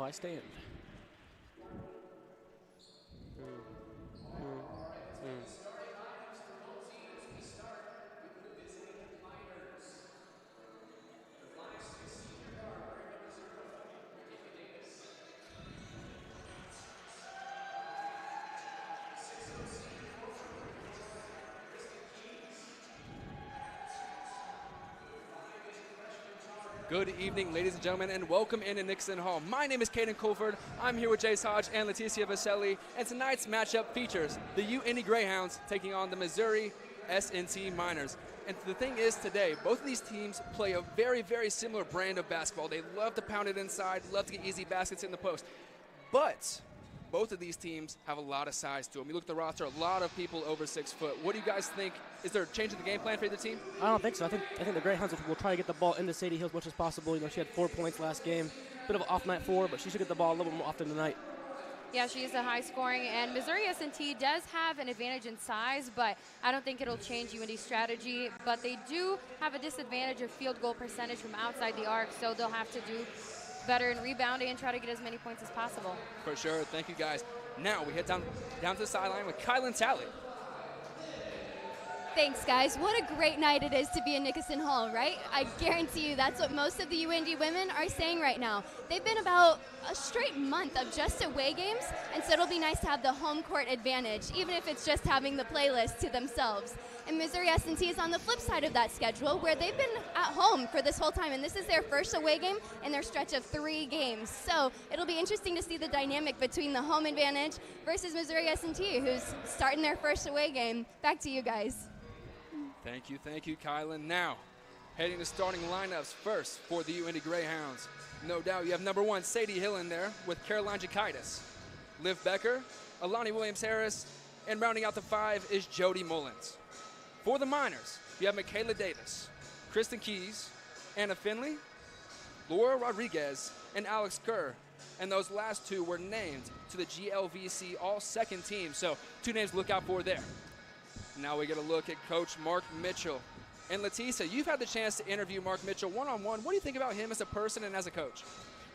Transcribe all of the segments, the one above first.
by stand. Good evening, ladies and gentlemen, and welcome into Nixon Hall. My name is Caden Colford. I'm here with Jace Hodge and Leticia Vaselli, and tonight's matchup features the UINDY Greyhounds taking on the Missouri S&T Miners. And the thing is today, both of these teams play a very, very similar brand of basketball. They love to pound it inside, love to get easy baskets in the post. But both of these teams have a lot of size to them. You look at the roster, a lot of people over 6 foot. What do you guys think? Is there a change in the game plan for either team? I don't think so. I think the Greyhounds will try to get the ball into Sadie Hill as much as possible. You know, she had 4 points last game. Bit of an off night for her, but she should get the ball a little bit more often tonight. Yeah, she is a high scoring, and Missouri S&T does have an advantage in size, but I don't think it'll change UIndy's strategy. But they do have a disadvantage of field goal percentage from outside the arc, so they'll have to do better in rebounding and try to get as many points as possible. For sure. Thank you, guys. Now we head down to the sideline with Kylan Talley. Thanks, guys. What a great night it is to be in Nickerson Hall, right? I guarantee you that's what most of the UIndy women are saying right now. They've been about a straight month of just away games, and so it'll be nice to have the home court advantage, even if it's just having the playlist to themselves. And Missouri S&T is on the flip side of that schedule, where they've been at home for this whole time, and this is their first away game in their stretch of 3 games. So it'll be interesting to see the dynamic between the home advantage versus Missouri S&T, who's starting their first away game. Back to you guys. Thank you, Kylan. Now, heading to starting lineups first for the UIndy Greyhounds. No doubt you have number 1, Sadie Hill in there with Caroline Jakaitis, Liv Becker, Alani Williams-Harris, and rounding out the 5 is Jody Mullins. For the Miners, you have Michaela Davis, Kristen Keys, Anna Finley, Laura Rodriguez, and Alex Kerr. And those last 2 were named to the GLVC All-Second Team, so 2 names to look out for there. Now we get a look at Coach Mark Mitchell. And Leticia, you've had the chance to interview Mark Mitchell one-on-one. What do you think about him as a person and as a coach?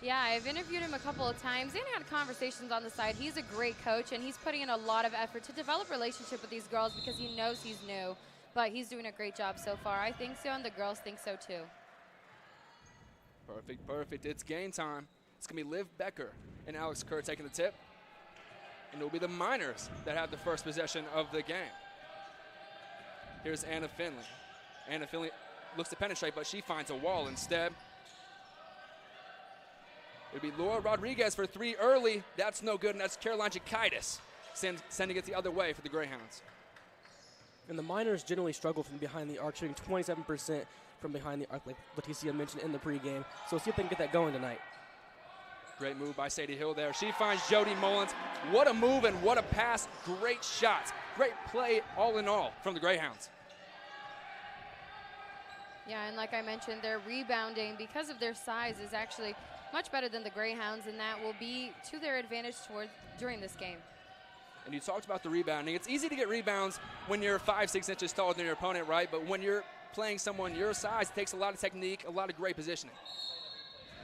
Yeah, I've interviewed him a couple of times and had conversations on the side. He's a great coach, and he's putting in a lot of effort to develop a relationship with these girls because he knows he's new. But he's doing a great job so far. I think so, and the girls think so too. Perfect. It's game time. It's going to be Liv Becker and Alex Kerr taking the tip. And it will be the Miners that have the first possession of the game. Here's Anna Finley. Anna Finley looks to penetrate, but she finds a wall instead. It'll be Laura Rodriguez for 3 early. That's no good, and that's Caroline Jakaitis sending it the other way for the Greyhounds. And the Miners generally struggle from behind the arc, shooting 27% from behind the arc, like Leticia mentioned in the pregame. So see if they can get that going tonight. Great move by Sadie Hill there. She finds Jody Mullins. What a move and what a pass. Great shots. Great play all in all from the Greyhounds. Yeah, and like I mentioned, their rebounding, because of their size, is actually much better than the Greyhounds, and that will be to their advantage during this game. And you talked about the rebounding. It's easy to get rebounds when you're 5-6 inches taller than your opponent, right? But when you're playing someone your size, it takes a lot of technique, a lot of great positioning.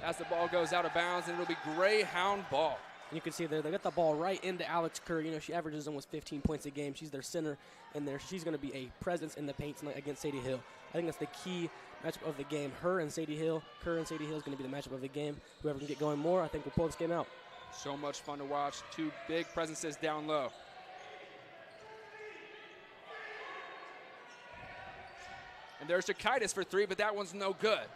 As the ball goes out of bounds, and it'll be Greyhound ball. And you can see there, they got the ball right into Alex Kerr. You know, she averages almost 15 points a game. She's their center in there. She's going to be a presence in the paint tonight against Sadie Hill. I think that's the key matchup of the game. Her and Sadie Hill, Kerr and Sadie Hill is going to be the matchup of the game. Whoever can get going more, I think will pull this game out. So much fun to watch. 2 big presences down low. And there's Jakaitis for 3, but that one's no good.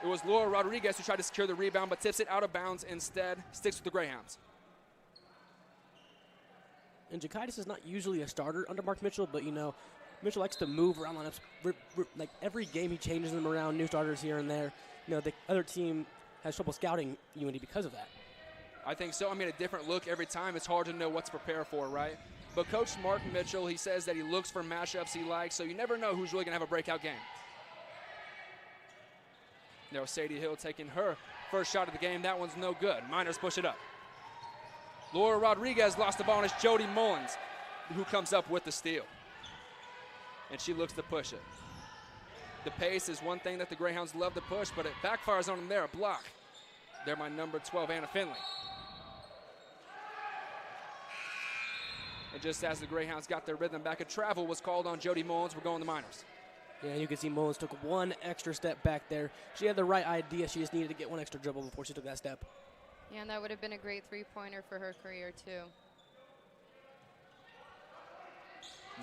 It was Laura Rodriguez who tried to secure the rebound, but tips it out of bounds instead. Sticks with the Greyhounds. And Jakaitis is not usually a starter under Mark Mitchell, but, you know, Mitchell likes to move around lineups. Like every game he changes them around, new starters here and there. You know, the other team has trouble scouting UIndy because of that. I think so. I mean, a different look every time. It's hard to know what to prepare for, right? But Coach Mark Mitchell, he says that he looks for matchups he likes, so you never know who's really going to have a breakout game. Now Sadie Hill taking her first shot of the game. That one's no good. Miners push it up. Laura Rodriguez lost the ball, and it's Jody Mullins who comes up with the steal. And she looks to push it. The pace is one thing that the Greyhounds love to push, but it backfires on them there, a block. They're my number 12, Anna Finley. And just as the Greyhounds got their rhythm back, a travel was called on Jody Mullins. We're going the Miners. Yeah, you can see Mullins took one extra step back there. She had the right idea. She just needed to get one extra dribble before she took that step. Yeah, and that would have been a great three-pointer for her career, too.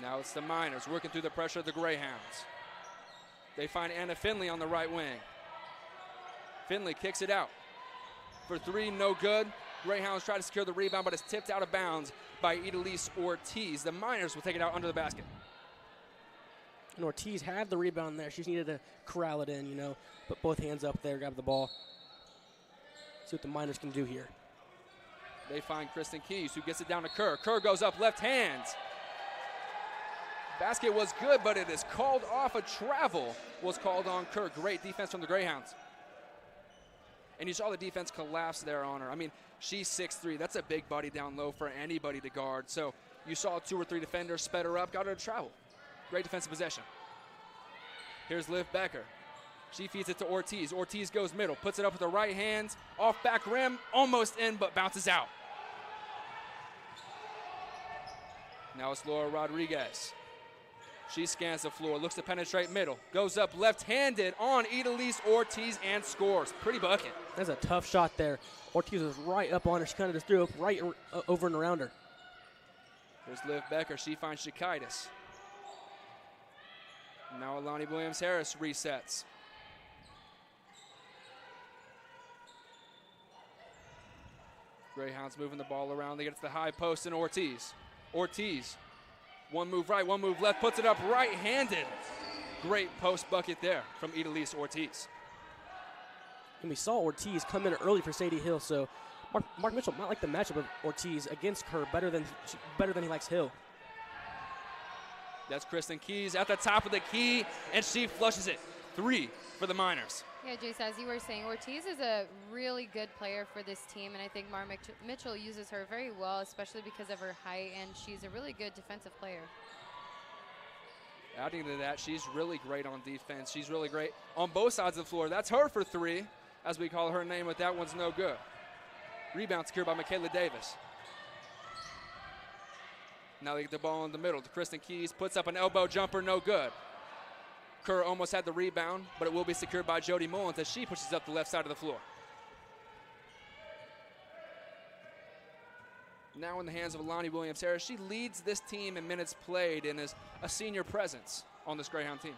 Now it's the Miners working through the pressure of the Greyhounds. They find Anna Finley on the right wing. Finley kicks it out. For three, no good. Greyhounds try to secure the rebound, but it's tipped out of bounds by Idalise Ortiz. The Miners will take it out under the basket. And Ortiz had the rebound there. She just needed to corral it in, you know, put both hands up there, grab the ball. See what the Miners can do here. They find Kristen Keys, who gets it down to Kerr. Kerr goes up, left hand. Basket was good, but it is called off. A travel was called on Kerr. Great defense from the Greyhounds. And you saw the defense collapse there on her. I mean, she's 6'3". That's a big body down low for anybody to guard. So you saw 2 or 3 defenders sped her up, got her to travel. Great defensive possession. Here's Liv Becker. She feeds it to Ortiz. Ortiz goes middle, puts it up with the right hand, off back rim, almost in, but bounces out. Now it's Laura Rodriguez. She scans the floor, looks to penetrate middle, goes up left-handed on Idalise Ortiz and scores. Pretty bucket. That's a tough shot there. Ortiz was right up on her. She kind of just threw it right over and around her. Here's Liv Becker. She finds Shakaitis. Now Alani Williams-Harris resets. Greyhounds moving the ball around. They get to the high post and Ortiz. Ortiz. One move right, one move left, puts it up right-handed. Great post bucket there from Idalise Ortiz. And we saw Ortiz come in early for Sadie Hill, so Mark Mitchell might like the matchup of Ortiz against her better than he likes Hill. That's Kristen Keys at the top of the key, and she flushes it. 3 for the Miners. Yeah, Jace, as you were saying, Ortiz is a really good player for this team, and I think Mar Mitchell uses her very well, especially because of her height, and she's a really good defensive player. Adding to that, she's really great on defense. She's really great on both sides of the floor. That's her for 3, as we call her name, but that one's no good. Rebound secured by Michaela Davis. Now they get the ball in the middle to Kristen Keys, puts up an elbow jumper, no good. Kerr almost had the rebound, but it will be secured by Jody Mullins as she pushes up the left side of the floor. Now in the hands of Alani Williams-Harris. She leads this team in minutes played and is a senior presence on this Greyhound team.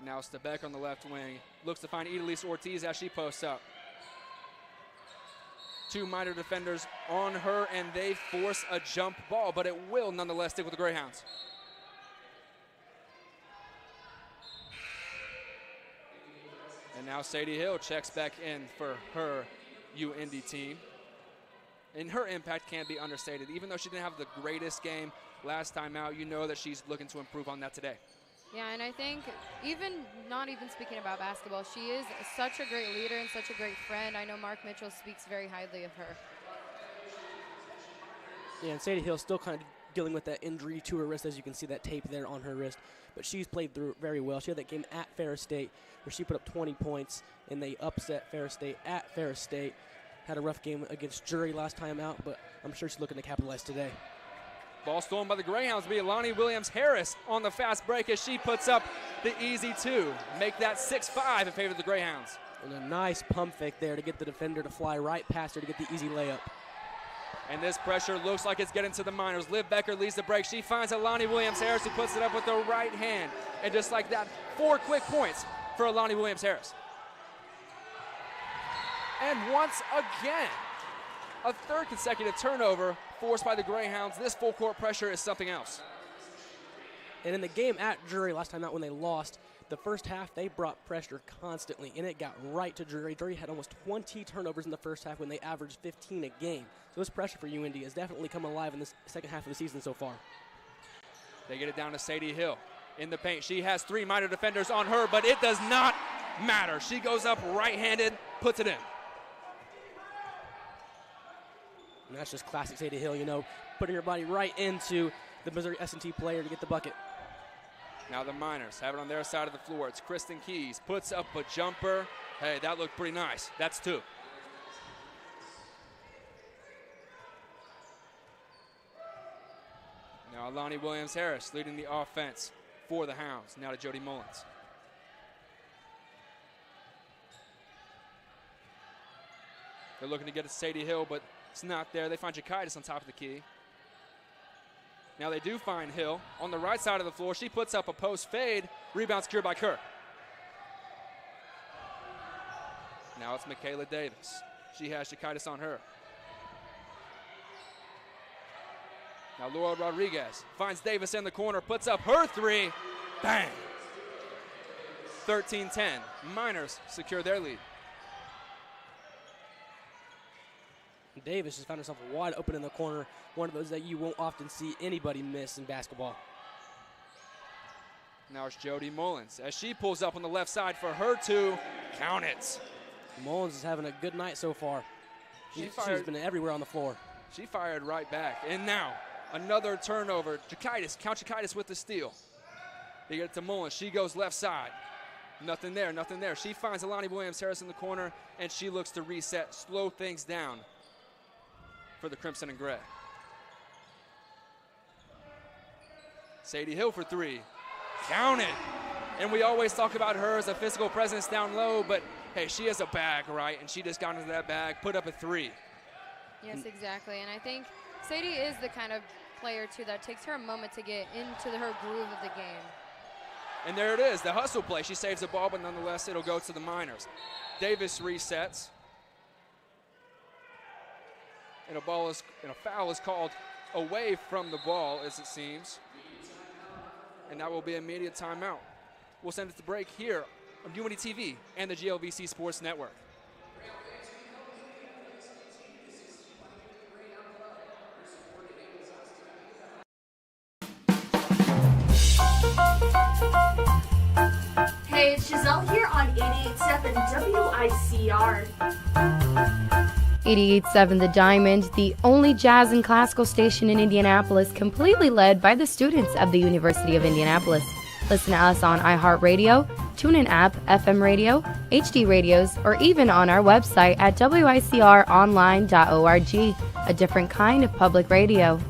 Now Stabek on the left wing. Looks to find Idalise Ortiz as she posts up. 2 Miner defenders on her, and they force a jump ball, but it will nonetheless stick with the Greyhounds. And now Sadie Hill checks back in for her UINDY team. And her impact can't be understated. Even though she didn't have the greatest game last time out, you know that she's looking to improve on that today. Yeah, and I think not even speaking about basketball, she is such a great leader and such a great friend. I know Mark Mitchell speaks very highly of her. Yeah, and Sadie Hill still kind of dealing with that injury to her wrist, as you can see that tape there on her wrist. But she's played through it very well. She had that game at Ferris State where she put up 20 points, and they upset Ferris State at Ferris State. Had a rough game against Jury last time out, but I'm sure she's looking to capitalize today. Ball stolen by the Greyhounds will be Alani Williams-Harris on the fast break as she puts up the easy 2. Make that 6-5 in favor of the Greyhounds. And a nice pump fake there to get the defender to fly right past her to get the easy layup. And this pressure looks like it's getting to the Miners. Liv Becker leads the break. She finds Alani Williams-Harris, who puts it up with the right hand. And just like that, 4 quick points for Alani Williams-Harris. And once again, a 3rd consecutive turnover forced by the Greyhounds. This full court pressure is something else. And in the game at Drury last time out when they lost, the first half they brought pressure constantly, and it got right to Drury. Drury had almost 20 turnovers in the first half when they averaged 15 a game. So this pressure for UINDY has definitely come alive in this second half of the season so far. They get it down to Sadie Hill in the paint. She has 3 Miner defenders on her, but it does not matter. She goes up right-handed, puts it in. And that's just classic Sadie Hill, you know, putting her body right into the Missouri S&T player to get the bucket. Now the Miners have it on their side of the floor. It's Kristen Keys, puts up a jumper. Hey, that looked pretty nice. That's 2. Now Alani Williams-Harris leading the offense for the Hounds. Now to Jody Mullins. They're looking to get to Sadie Hill, but it's not there. They find Jakaitis on top of the key. Now they do find Hill on the right side of the floor. She puts up a post fade. Rebound secured by Kerr. Now it's Michaela Davis. She has Jakaitis on her. Now Laura Rodriguez finds Davis in the corner, puts up her 3. Bang! 13-10. Miners secure their lead. Davis just found herself wide open in the corner. One of those that you won't often see anybody miss in basketball. Now it's Jody Mullins as she pulls up on the left side for her 2. Count it. Mullins is having a good night so far. She's been everywhere on the floor. She fired right back. And now another turnover. Jakaitis, Count Jakaitis with the steal. They get it to Mullins. She goes left side. Nothing there, nothing there. She finds Alani Williams-Harris in the corner, and she looks to reset, slow things down for the Crimson and Gray. Sadie Hill for 3. Count it. And we always talk about her as a physical presence down low, but hey, she has a bag, right? And she just got into that bag, put up a 3. Yes, exactly. And I think Sadie is the kind of player, too, that takes her a moment to get into her groove of the game. And there it is, the hustle play. She saves the ball, but nonetheless, it'll go to the Miners. Davis resets. And a foul is called away from the ball, as it seems. And that will be immediate timeout. We'll send it to break here on UINDY TV and the GLVC Sports Network. Hey, it's Giselle here on 88.7 WICR. 88.7 The Diamond, the only jazz and classical station in Indianapolis, completely led by the students of the University of Indianapolis. Listen to us on iHeartRadio, TuneIn app, FM radio, HD radios, or even on our website at wicronline.org, a different kind of public radio.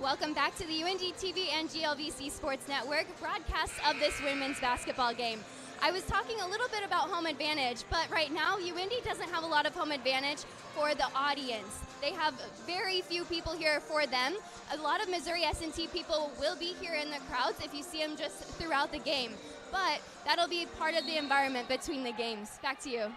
Welcome back to the UINDY TV and GLVC Sports Network broadcast of this women's basketball game. I was talking a little bit about home advantage, but right now UINDY doesn't have a lot of home advantage for the audience. They have very few people here for them. A lot of Missouri S&T people will be here in the crowds if you see them just throughout the game, but that'll be part of the environment between the games. Back to you.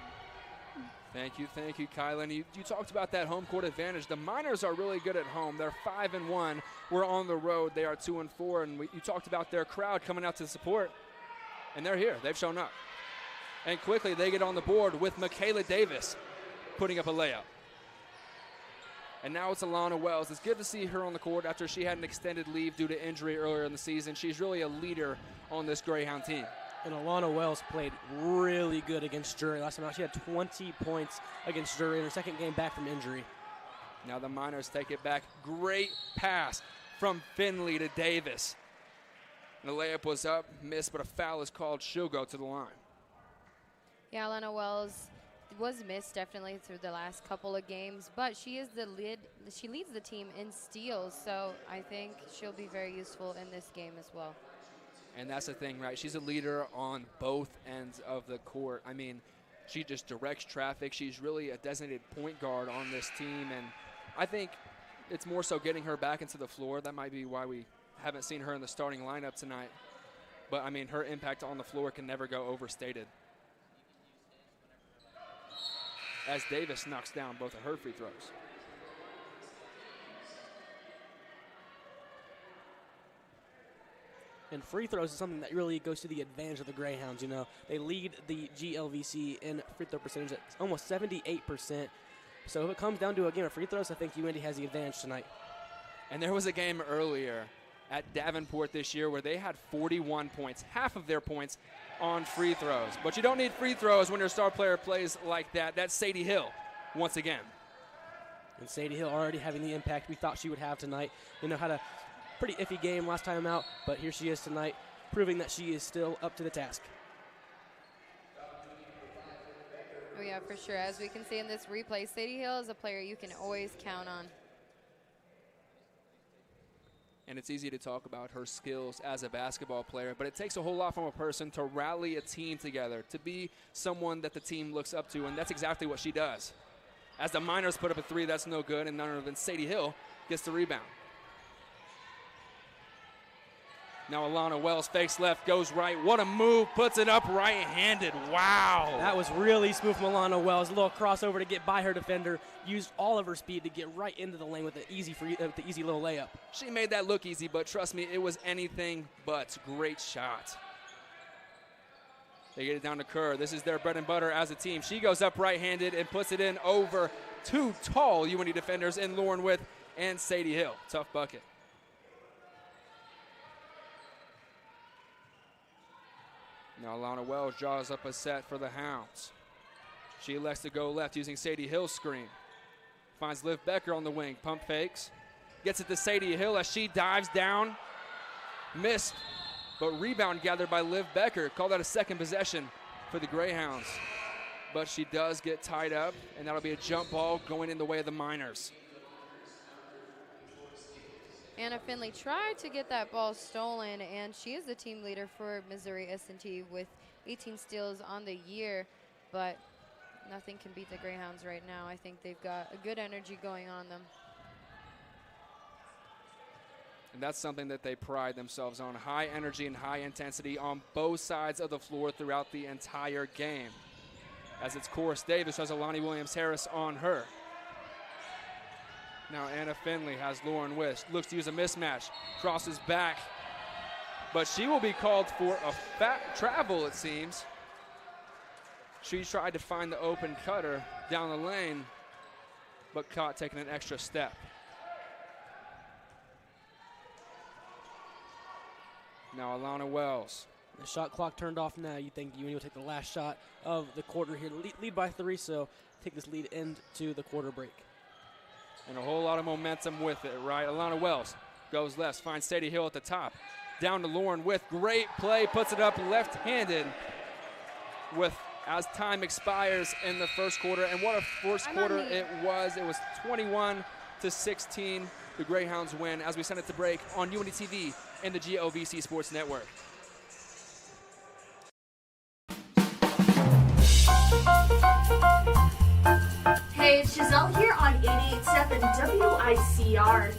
Thank you, Kylan. You talked about that home court advantage. The Miners are really good at home. They're 5-1. We're on the road. They are 2-4. And you talked about their crowd coming out to support, and they're here. They've shown up. And quickly they get on the board with Michaela Davis putting up a layup. And now it's Alana Wells. It's good to see her on the court after she had an extended leave due to injury earlier in the season. She's really a leader on this Greyhound team. And Alana Wells played really good against Drury last time out. She had 20 points against Drury in her second game back from injury. Now the Miners take it back. Great pass from Finley to Davis. And the layup was up, missed, but a foul is called. She'll go to the line. Yeah, Alana Wells was missed definitely through the last couple of games, but she is the lead. She leads the team in steals, so I think she'll be very useful in this game as well. And that's the thing, right? She's a leader on both ends of the court. I mean, she just directs traffic. She's really a designated point guard on this team, and I think it's more so getting her back into the floor. That might be why we haven't seen her in the starting lineup tonight. But, I mean, her impact on the floor can never go overstated. As Davis knocks down both of her free throws. And free throws is something that really goes to the advantage of the Greyhounds. You know, they lead the GLVC in free throw percentage at almost 78%. So if it comes down to a game of free throws, I think UINDY has the advantage tonight. And there was a game earlier at Davenport this year where they had 41 points, half of their points on free throws. But you don't need free throws when your star player plays like that. That's Sadie Hill once again. And Sadie Hill already having the impact we thought she would have tonight. You know, had a pretty iffy game last time out, but here she is tonight, proving that she is still up to the task. Oh yeah, for sure. As we can see in this replay, Sadie Hill is a player you can always count on. And it's easy to talk about her skills as a basketball player, but it takes a whole lot from a person to rally a team together, to be someone that the team looks up to, and that's exactly what she does. As the Miners put up a three, that's no good, and none other than Sadie Hill gets the rebound. Now Alana Wells fakes left, goes right. What a move, puts it up right-handed. Wow. That was really smooth from Alana Wells. A little crossover to get by her defender. Used all of her speed to get right into the lane with the easy little layup. She made that look easy, but trust me, it was anything but. Great shot. They get it down to Kerr. This is their bread and butter as a team. She goes up right-handed and puts it in over two tall UINDY defenders in Lauren With and Sadie Hill. Tough bucket. Now Alana Wells draws up a set for the Hounds. She elects to go left using Sadie Hill's screen. Finds Liv Becker on the wing. Pump fakes. Gets it to Sadie Hill as she dives down. Missed, but rebound gathered by Liv Becker. Call that a second possession for the Greyhounds. But she does get tied up, and that'll be a jump ball going in the way of the Miners. Anna Finley tried to get that ball stolen, and she is the team leader for Missouri S&T with 18 steals on the year, but nothing can beat the Greyhounds right now. I think they've got a good energy going on them. And that's something that they pride themselves on, high energy and high intensity on both sides of the floor throughout the entire game. As it's Chorus Davis, has Alani Williams-Harris on her. Now Anna Finley has Lauren Wish, looks to use a mismatch, crosses back, but she will be called for a travel, it seems. She tried to find the open cutter down the lane, but caught taking an extra step. Now Alana Wells. The shot clock turned off now. You think UINDY will take the last shot of the quarter here. Lead by 3, so take this lead into the quarter break. And a whole lot of momentum with it, right? Alana Wells goes left, finds Sadie Hill at the top. Down to Lauren With great play, puts it up left-handed with as time expires in the first quarter. And what a first quarter it was. It was 21-16. The Greyhounds win as we send it to break on UINDY TV and the GLVC Sports Network. Hey, it's Giselle here on 88.7 WICR.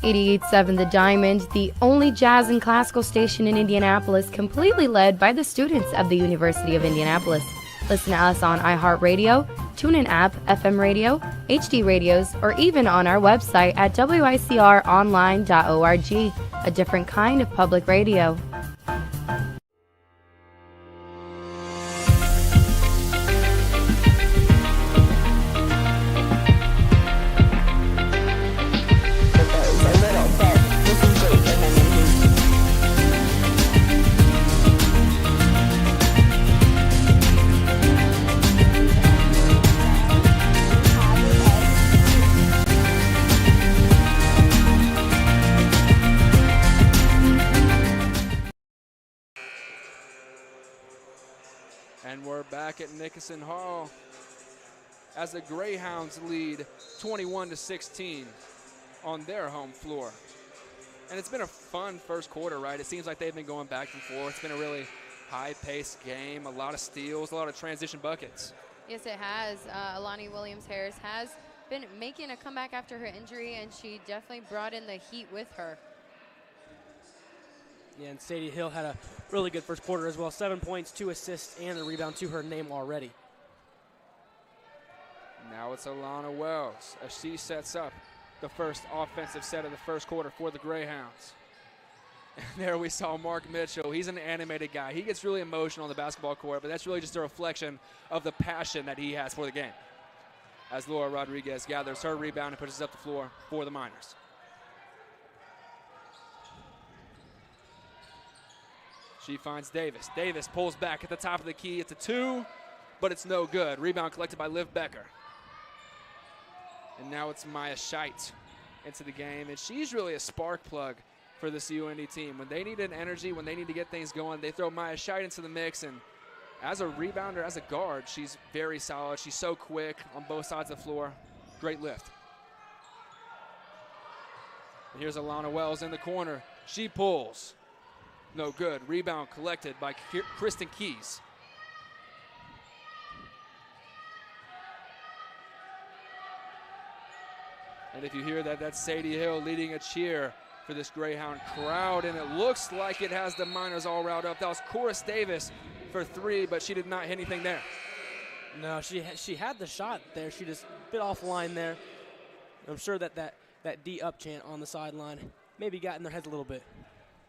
88.7 The Diamond, the only jazz and classical station in Indianapolis, completely led by the students of the University of Indianapolis. Listen to us on iHeartRadio, TuneIn app, FM radio, HD radios, or even on our website at wicronline.org, a different kind of public radio. And we're back at Nickerson Hall as the Greyhounds lead 21-16 on their home floor. And it's been a fun first quarter, right? It seems like they've been going back and forth. It's been a really high-paced game, a lot of steals, a lot of transition buckets. Yes, it has. Alani Williams-Harris has been making a comeback after her injury, and she definitely brought in the heat with her. Yeah, and Sadie Hill had a really good first quarter as well. 7 points, 2 assists, and a rebound to her name already. Now it's Alana Wells as she sets up the first offensive set of the first quarter for the Greyhounds. And there we saw Mark Mitchell. He's an animated guy. He gets really emotional on the basketball court, but that's really just a reflection of the passion that he has for the game. As Laura Rodriguez gathers her rebound and pushes up the floor for the Miners. She finds Davis. Davis pulls back at the top of the key. It's a 2, but it's no good. Rebound collected by Liv Becker. And now it's Maya Scheidt into the game, and she's really a spark plug for this UINDY team. When they need an energy, when they need to get things going, they throw Maya Scheidt into the mix, and as a rebounder, as a guard, she's very solid. She's so quick on both sides of the floor. Great lift. And here's Alana Wells in the corner. She pulls. No good. Rebound collected by Kristen Keys. And if you hear that, that's Sadie Hill leading a cheer for this Greyhound crowd, and it looks like it has the Miners all riled up. That was Chorus Davis for 3, but she did not hit anything there. No, she had the shot there. She just bit offline there. I'm sure that D up chant on the sideline maybe got in their heads a little bit.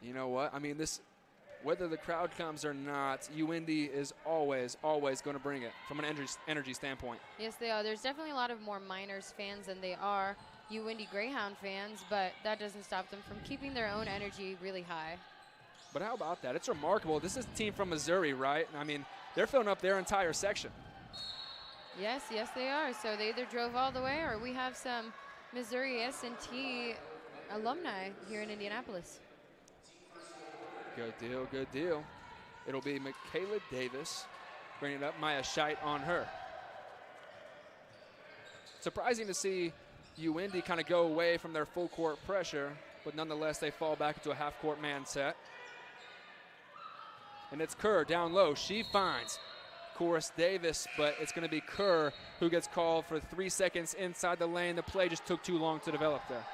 You know what? I mean, whether the crowd comes or not, UINDY is always going to bring it from an energy standpoint. Yes, they are. There's definitely a lot of more Miners fans than they are UINDY Greyhound fans, but that doesn't stop them from keeping their own energy really high. But how about that? It's remarkable. This is a team from Missouri, right? I mean, they're filling up their entire section. Yes, they are. So they either drove all the way, or we have some Missouri S&T alumni here in Indianapolis. Good deal, good deal. It'll be Michaela Davis bringing up Maya Scheidt on her. Surprising to see UINDY kind of go away from their full court pressure, but nonetheless they fall back into a half court man set. And it's Kerr down low. She finds Chorus Davis, but it's going to be Kerr who gets called for 3 seconds inside the lane. The play just took too long to develop there.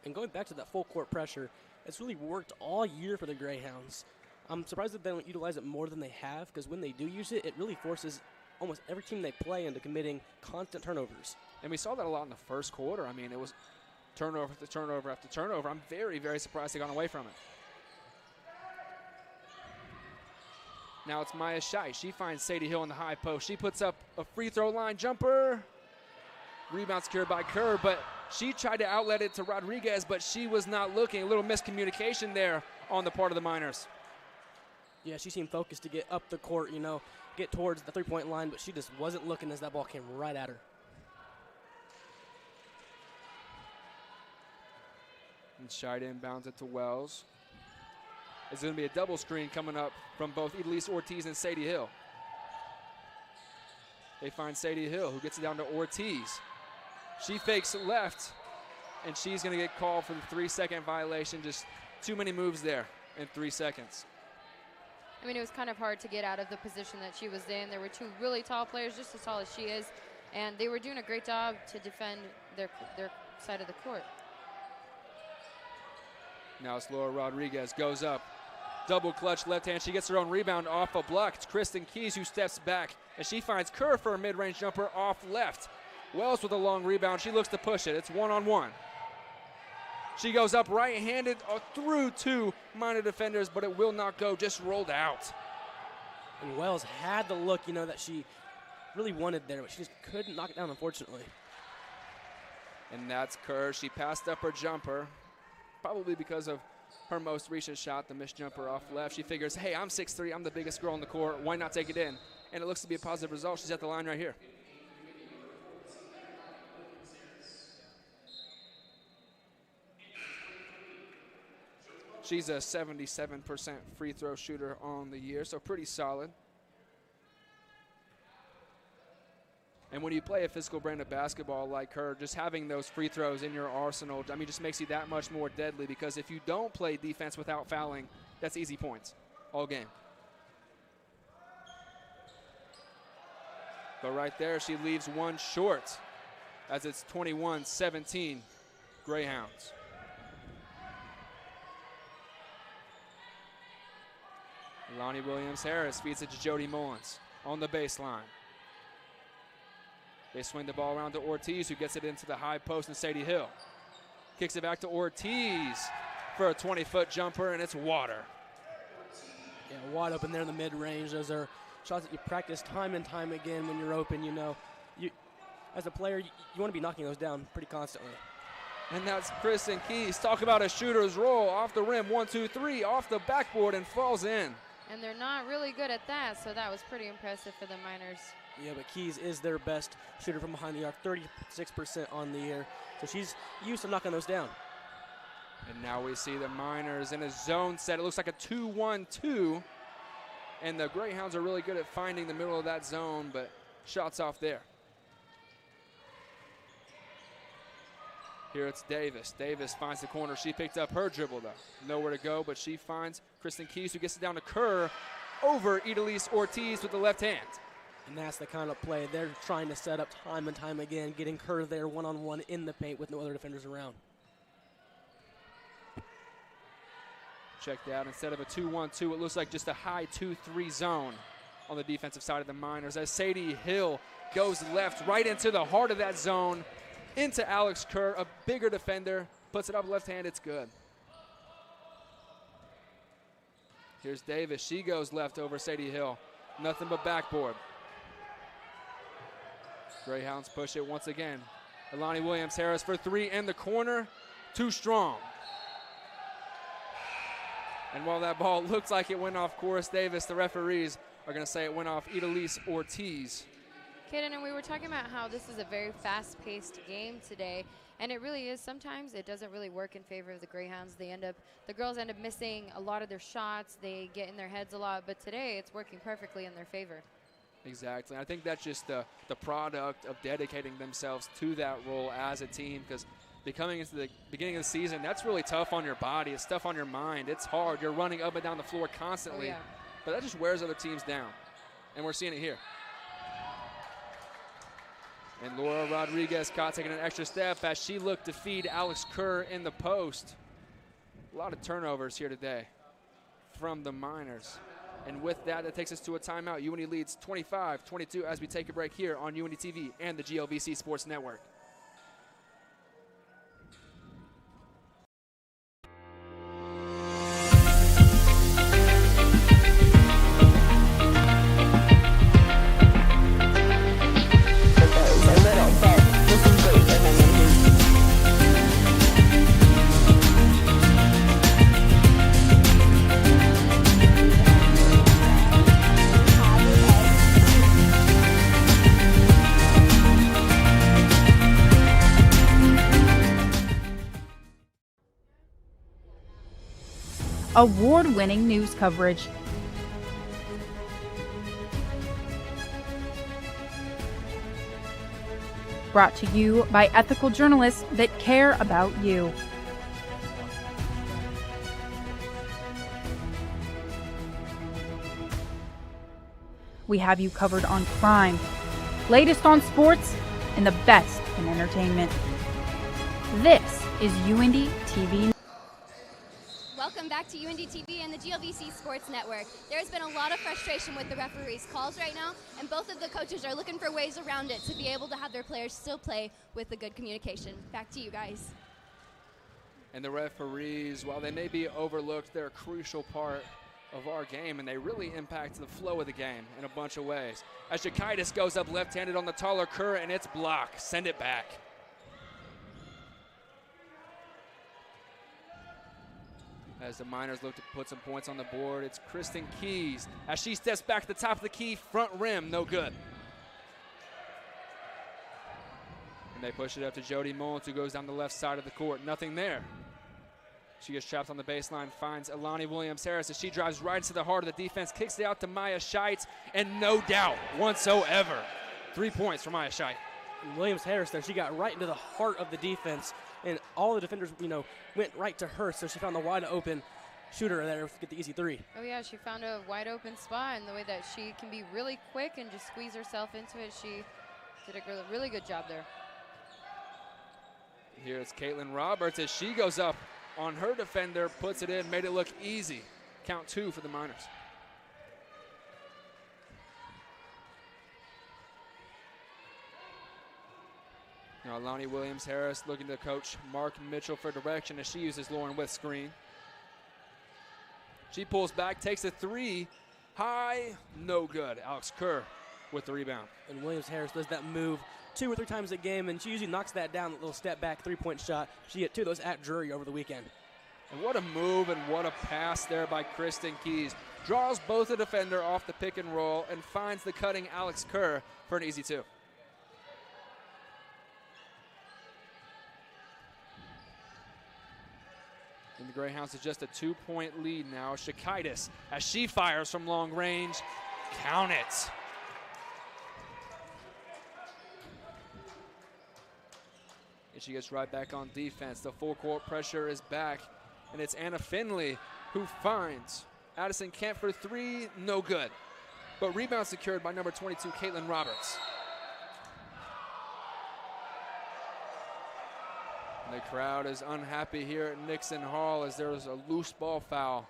And going back to that full court pressure, it's really worked all year for the Greyhounds. I'm surprised that they don't utilize it more than they have, because when they do use it, it really forces almost every team they play into committing constant turnovers. And we saw that a lot in the first quarter. I mean, it was turnover after turnover after turnover. I'm very, very surprised they got away from it. Now it's Maya Scheidt. She finds Sadie Hill in the high post. She puts up a free throw line jumper. Rebound secured by Kerr, but she tried to outlet it to Rodriguez, but she was not looking. A little miscommunication there on the part of the Miners. Yeah, she seemed focused to get up the court, get towards the three-point line, but she just wasn't looking as that ball came right at her. And Scheidt inbounds it to Wells. It's going to be a double screen coming up from both Idalise Ortiz and Sadie Hill. They find Sadie Hill, who gets it down to Ortiz. She fakes left, and she's going to get called for the 3-second violation. Just too many moves there in 3 seconds. I mean, it was kind of hard to get out of the position that she was in. There were two really tall players, just as tall as she is, and they were doing a great job to defend their side of the court. Now it's Laura Rodriguez, goes up. Double clutch left hand. She gets her own rebound off a block. It's Kristen Keys who steps back, and she finds Kerr for a mid-range jumper off left. Wells with a long rebound. She looks to push it. It's one-on-one. She goes up right-handed through two Miner defenders, but it will not go, just rolled out. And Wells had the look, that she really wanted there, but she just couldn't knock it down, unfortunately. And that's Kerr. She passed up her jumper, probably because of her most recent shot, the missed jumper off left. She figures, hey, I'm 6'3", I'm the biggest girl on the court. Why not take it in? And it looks to be a positive result. She's at the line right here. She's a 77% free throw shooter on the year, so pretty solid. And when you play a physical brand of basketball like her, just having those free throws in your arsenal, just makes you that much more deadly, because if you don't play defense without fouling, that's easy points all game. But right there, she leaves one short, as it's 21-17 Greyhounds. Lonnie Williams-Harris feeds it to Jody Mullins on the baseline. They swing the ball around to Ortiz, who gets it into the high post, and Sadie Hill. Kicks it back to Ortiz for a 20-foot jumper, and it's water. Yeah, wide open there in the mid-range. Those are shots that you practice time and time again when you're open. You know, as a player, you want to be knocking those down pretty constantly. And that's Kristen Keys. Talk about a shooter's roll. Off the rim, 1, 2, 3, off the backboard and falls in. And they're not really good at that, so that was pretty impressive for the Miners. Yeah, but Keys is their best shooter from behind the arc, 36% on the year. So she's used to knocking those down. And now we see the Miners in a zone set. It looks like a 2-1-2. And the Greyhounds are really good at finding the middle of that zone, but shots off there. Here it's Davis. Davis finds the corner. She picked up her dribble, though. Nowhere to go, but she finds Kristen Keys, who gets it down to Kerr over Idalise Ortiz with the left hand. And that's the kind of play they're trying to set up time and time again, getting Kerr there one-on-one in the paint with no other defenders around. Checked out. Instead of a 2-1-2, it looks like just a high 2-3 zone on the defensive side of the Miners as Sadie Hill goes left right into the heart of that zone. Into Alex Kerr, a bigger defender, puts it up left hand, it's good. Here's Davis, she goes left over Sadie Hill. Nothing but backboard. Greyhounds push it once again. Elani Williams-Harris for 3 in the corner, too strong. And while that ball looks like it went off Coris Davis, the referees are gonna say it went off Idalise Ortiz. Kaden, and we were talking about how this is a very fast-paced game today, and it really is. Sometimes it doesn't really work in favor of the Greyhounds. The girls end up missing a lot of their shots. They get in their heads a lot, but today it's working perfectly in their favor. Exactly. I think that's just the product of dedicating themselves to that role as a team, because coming into the beginning of the season, that's really tough on your body. It's tough on your mind. It's hard. You're running up and down the floor constantly, but that just wears other teams down, and we're seeing it here. And Laura Rodriguez caught taking an extra step as she looked to feed Alex Kerr in the post. A lot of turnovers here today from the Miners. And with that, that takes us to a timeout. UINDY leads 25-22 as we take a break here on UINDY TV and the GLVC Sports Network. Award-winning news coverage. Brought to you by ethical journalists that care about you. We have you covered on crime, latest on sports, and the best in entertainment. This is UINDY TV. Welcome back to UINDY TV and the GLVC Sports Network. There's been a lot of frustration with the referees' calls right now, and both of the coaches are looking for ways around it to be able to have their players still play with the good communication. Back to you guys. And the referees, while they may be overlooked, they're a crucial part of our game, and they really impact the flow of the game in a bunch of ways. As Jakaitis goes up left-handed on the taller Kerr, and it's blocked. Send it back. As the Miners look to put some points on the board, it's Kristen Keys. As she steps back to the top of the key, front rim, no good. And they push it up to Jody Mullins, who goes down the left side of the court. Nothing there. She gets trapped on the baseline, finds Elani Williams-Harris as she drives right into the heart of the defense, kicks it out to Maya Scheitz, and no doubt whatsoever, 3 points for Maya Scheitz. Williams-Harris there, she got right into the heart of the defense, and all the defenders, went right to her, so she found the wide open shooter there to get the easy 3. Oh yeah, she found a wide open spot, and the way that she can be really quick and just squeeze herself into it, she did a really good job there. Here it's Caitlin Roberts as she goes up on her defender, puts it in, made it look easy. Count 2 for the Miners. Now Lonnie Williams-Harris looking to coach Mark Mitchell for direction as she uses Lauren with screen. She pulls back, takes a three, high, no good. Alex Kerr with the rebound. And Williams-Harris does that move 2 or 3 times a game, and she usually knocks that down, a little step back, 3-point shot. She hit 2 of those at Drury over the weekend. And what a move and what a pass there by Kristen Keys. Draws both the defender off the pick and roll and finds the cutting Alex Kerr for an easy 2. And the Greyhounds is just a 2-point lead now. Shakaitis, as she fires from long range, count it. And she gets right back on defense. The full court pressure is back, and it's Anna Finley who finds Addison Kent for 3, no good. But rebound secured by number 22, Caitlin Roberts. The crowd is unhappy here at Nixon Hall as there was a loose ball foul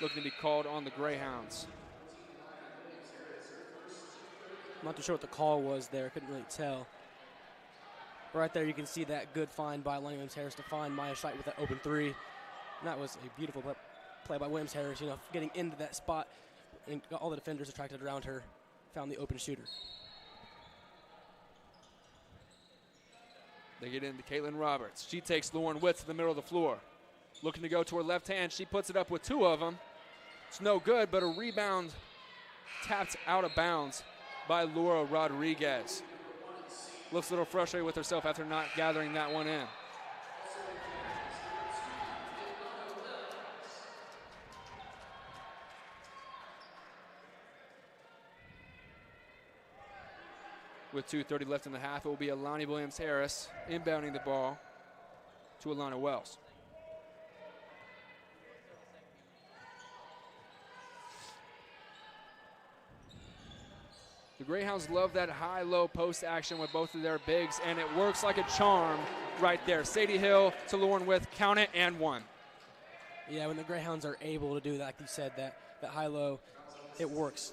looking to be called on the Greyhounds. I'm not too sure what the call was there. Couldn't really tell. Right there you can see that good find by Lonnie Williams-Harris to find Maya Scheit with that open 3. And that was a beautiful play by Williams-Harris, getting into that spot and got all the defenders attracted around her, found the open shooter. They get into Caitlin Roberts. She takes Lauren Witt to the middle of the floor. Looking to go to her left hand. She puts it up with 2 of them. It's no good, but a rebound tapped out of bounds by Laura Rodriguez. Looks a little frustrated with herself after not gathering that one in. With 2:30 left in the half, it will be Alani Williams-Harris inbounding the ball to Alana Wells. The Greyhounds love that high-low post action with both of their bigs, and it works like a charm right there. Sadie Hill to Lauren With, count it, and 1. Yeah, when the Greyhounds are able to do that, like you said, that high-low, it works.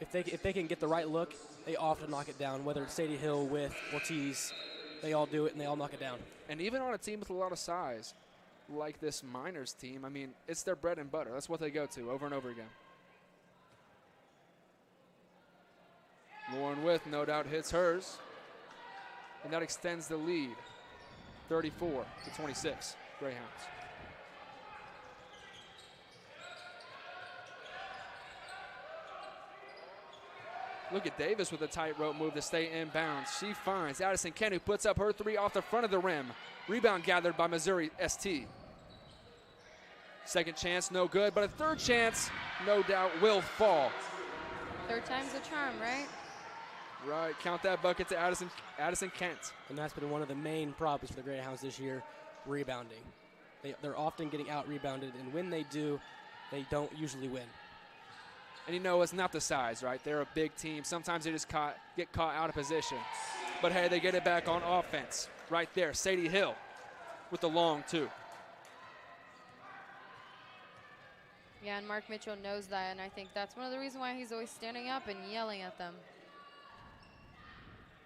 If they can get the right look, they often knock it down. Whether it's Sadie Hill, With, Ortiz, they all do it and they all knock it down. And even on a team with a lot of size, like this Miners team, I mean, it's their bread and butter. That's what they go to over and over again. Lauren With, no doubt, hits hers. And that extends the lead, 34-26, Greyhounds. Look at Davis with a tightrope move to stay inbounds. She finds Addison Kent, who puts up her 3 off the front of the rim. Rebound gathered by Missouri ST. Second chance, no good, but a third chance, no doubt, will fall. Third time's a charm, right? Right, count that bucket to Addison Kent. And that's been one of the main problems for the Greyhounds this year, rebounding. They're often getting out-rebounded, and when they do, they don't usually win. And it's not the size, right? They're a big team. Sometimes they just get caught out of position. But hey, they get it back on offense. Right there, Sadie Hill with the long 2. Yeah, and Mark Mitchell knows that, and I think that's one of the reasons why he's always standing up and yelling at them.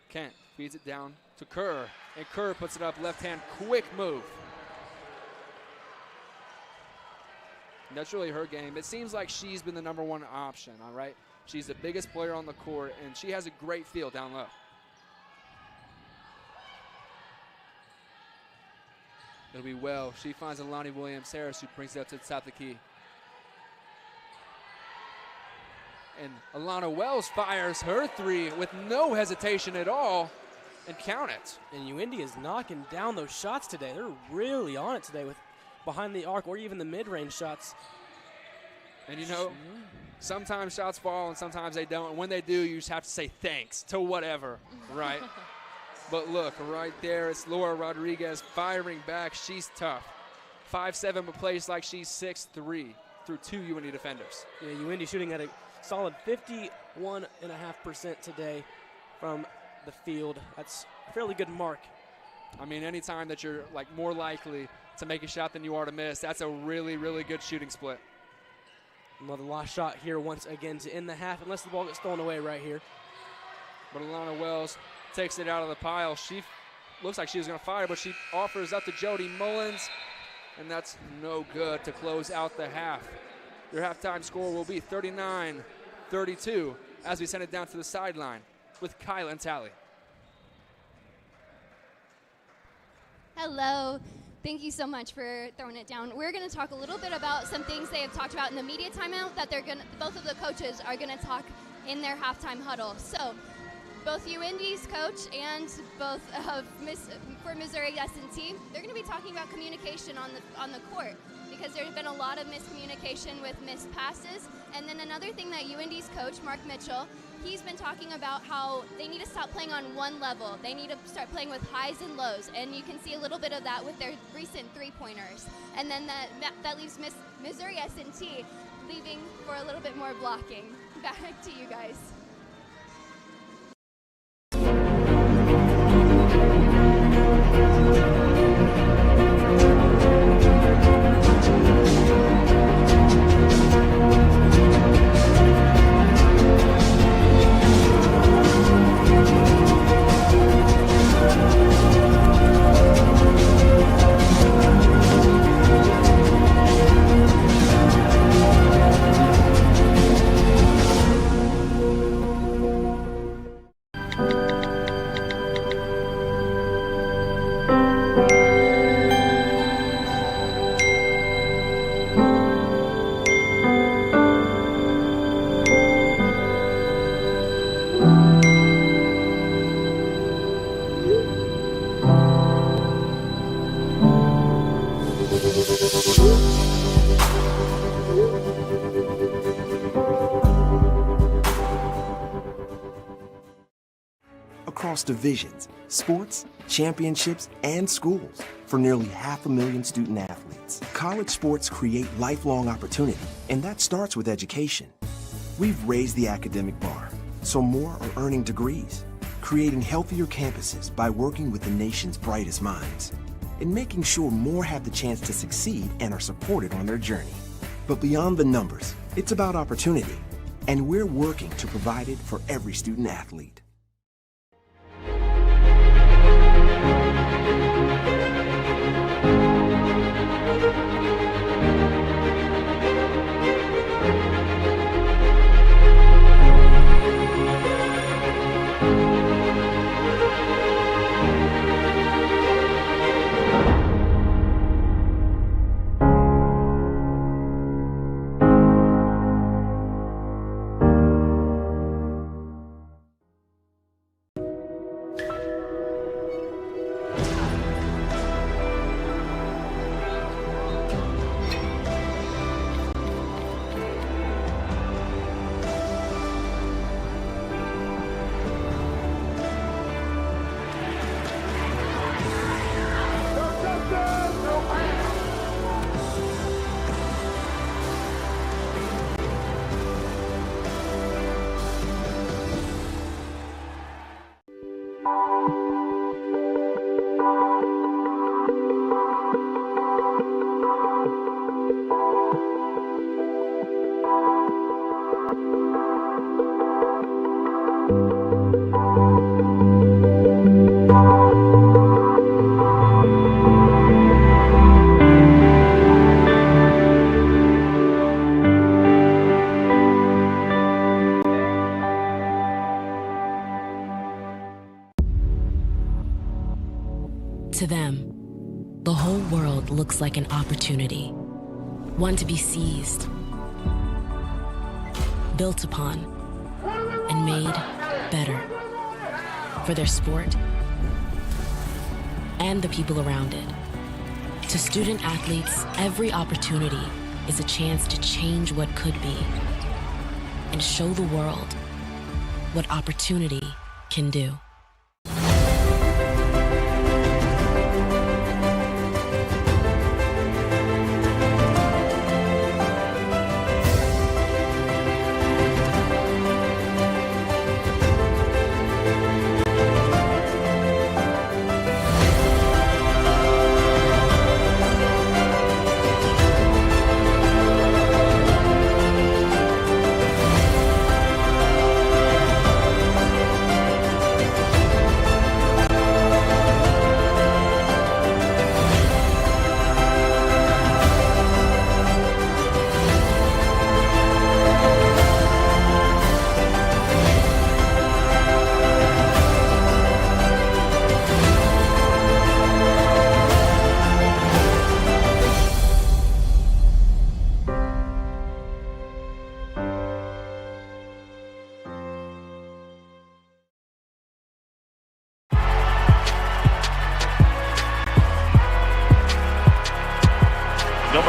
Kent feeds it down to Kerr, and Kerr puts it up left-hand, quick move. And that's really her game. It seems like she's been the number 1 option, all right? She's the biggest player on the court, and she has a great feel down low. It'll be well. She finds Alani Williams-Harris, who brings it up to the top of the key. And Alana Wells fires her 3 with no hesitation at all, and count it. And UINDY is knocking down those shots today. They're really on it today with behind the arc or even the mid-range shots. And sometimes shots fall and sometimes they don't. And when they do, you just have to say thanks to whatever, right? But look, right there, it's Laura Rodriguez firing back. She's tough. 5'7", but plays like she's 6'3" through 2 UINDY defenders. Yeah, UINDY shooting at a solid 51.5% today from the field. That's a fairly good mark. I mean, anytime that you're more likely to make a shot than you are to miss, that's a really, really good shooting split. Another lost shot here once again to end the half, unless the ball gets stolen away right here. But Alana Wells takes it out of the pile. She looks like she was going to fire, but she offers up to Jody Mullins, and that's no good to close out the half. Your halftime score will be 39-32 as we send it down to the sideline with Kyla and Tally. Hello. Thank you so much for throwing it down. We're going to talk a little bit about some things they have talked about in the media timeout that both of the coaches are going to talk in their halftime huddle. So, both UIndy's coach and both for Missouri S&T, they're going to be talking about communication on the court, because there's been a lot of miscommunication with missed passes. And then another thing that UIndy's coach, Mark Mitchell, he's been talking about how they need to stop playing on one level. They need to start playing with highs and lows, and you can see a little bit of that with their recent three-pointers. And then that leaves Missouri S&T leaving for a little bit more blocking. Back to you guys. Across divisions, sports, championships, and schools for nearly 500,000 student athletes. College sports create lifelong opportunity, and that starts with education. We've raised the academic bar, so more are earning degrees, creating healthier campuses by working with the nation's brightest minds, and making sure more have the chance to succeed and are supported on their journey. But beyond the numbers, it's about opportunity, and we're working to provide it for every student athlete. To them, the whole world looks like an opportunity, one to be seized, built upon, and made better for their sport and the people around it. To student athletes, every opportunity is a chance to change what could be and show the world what opportunity can do.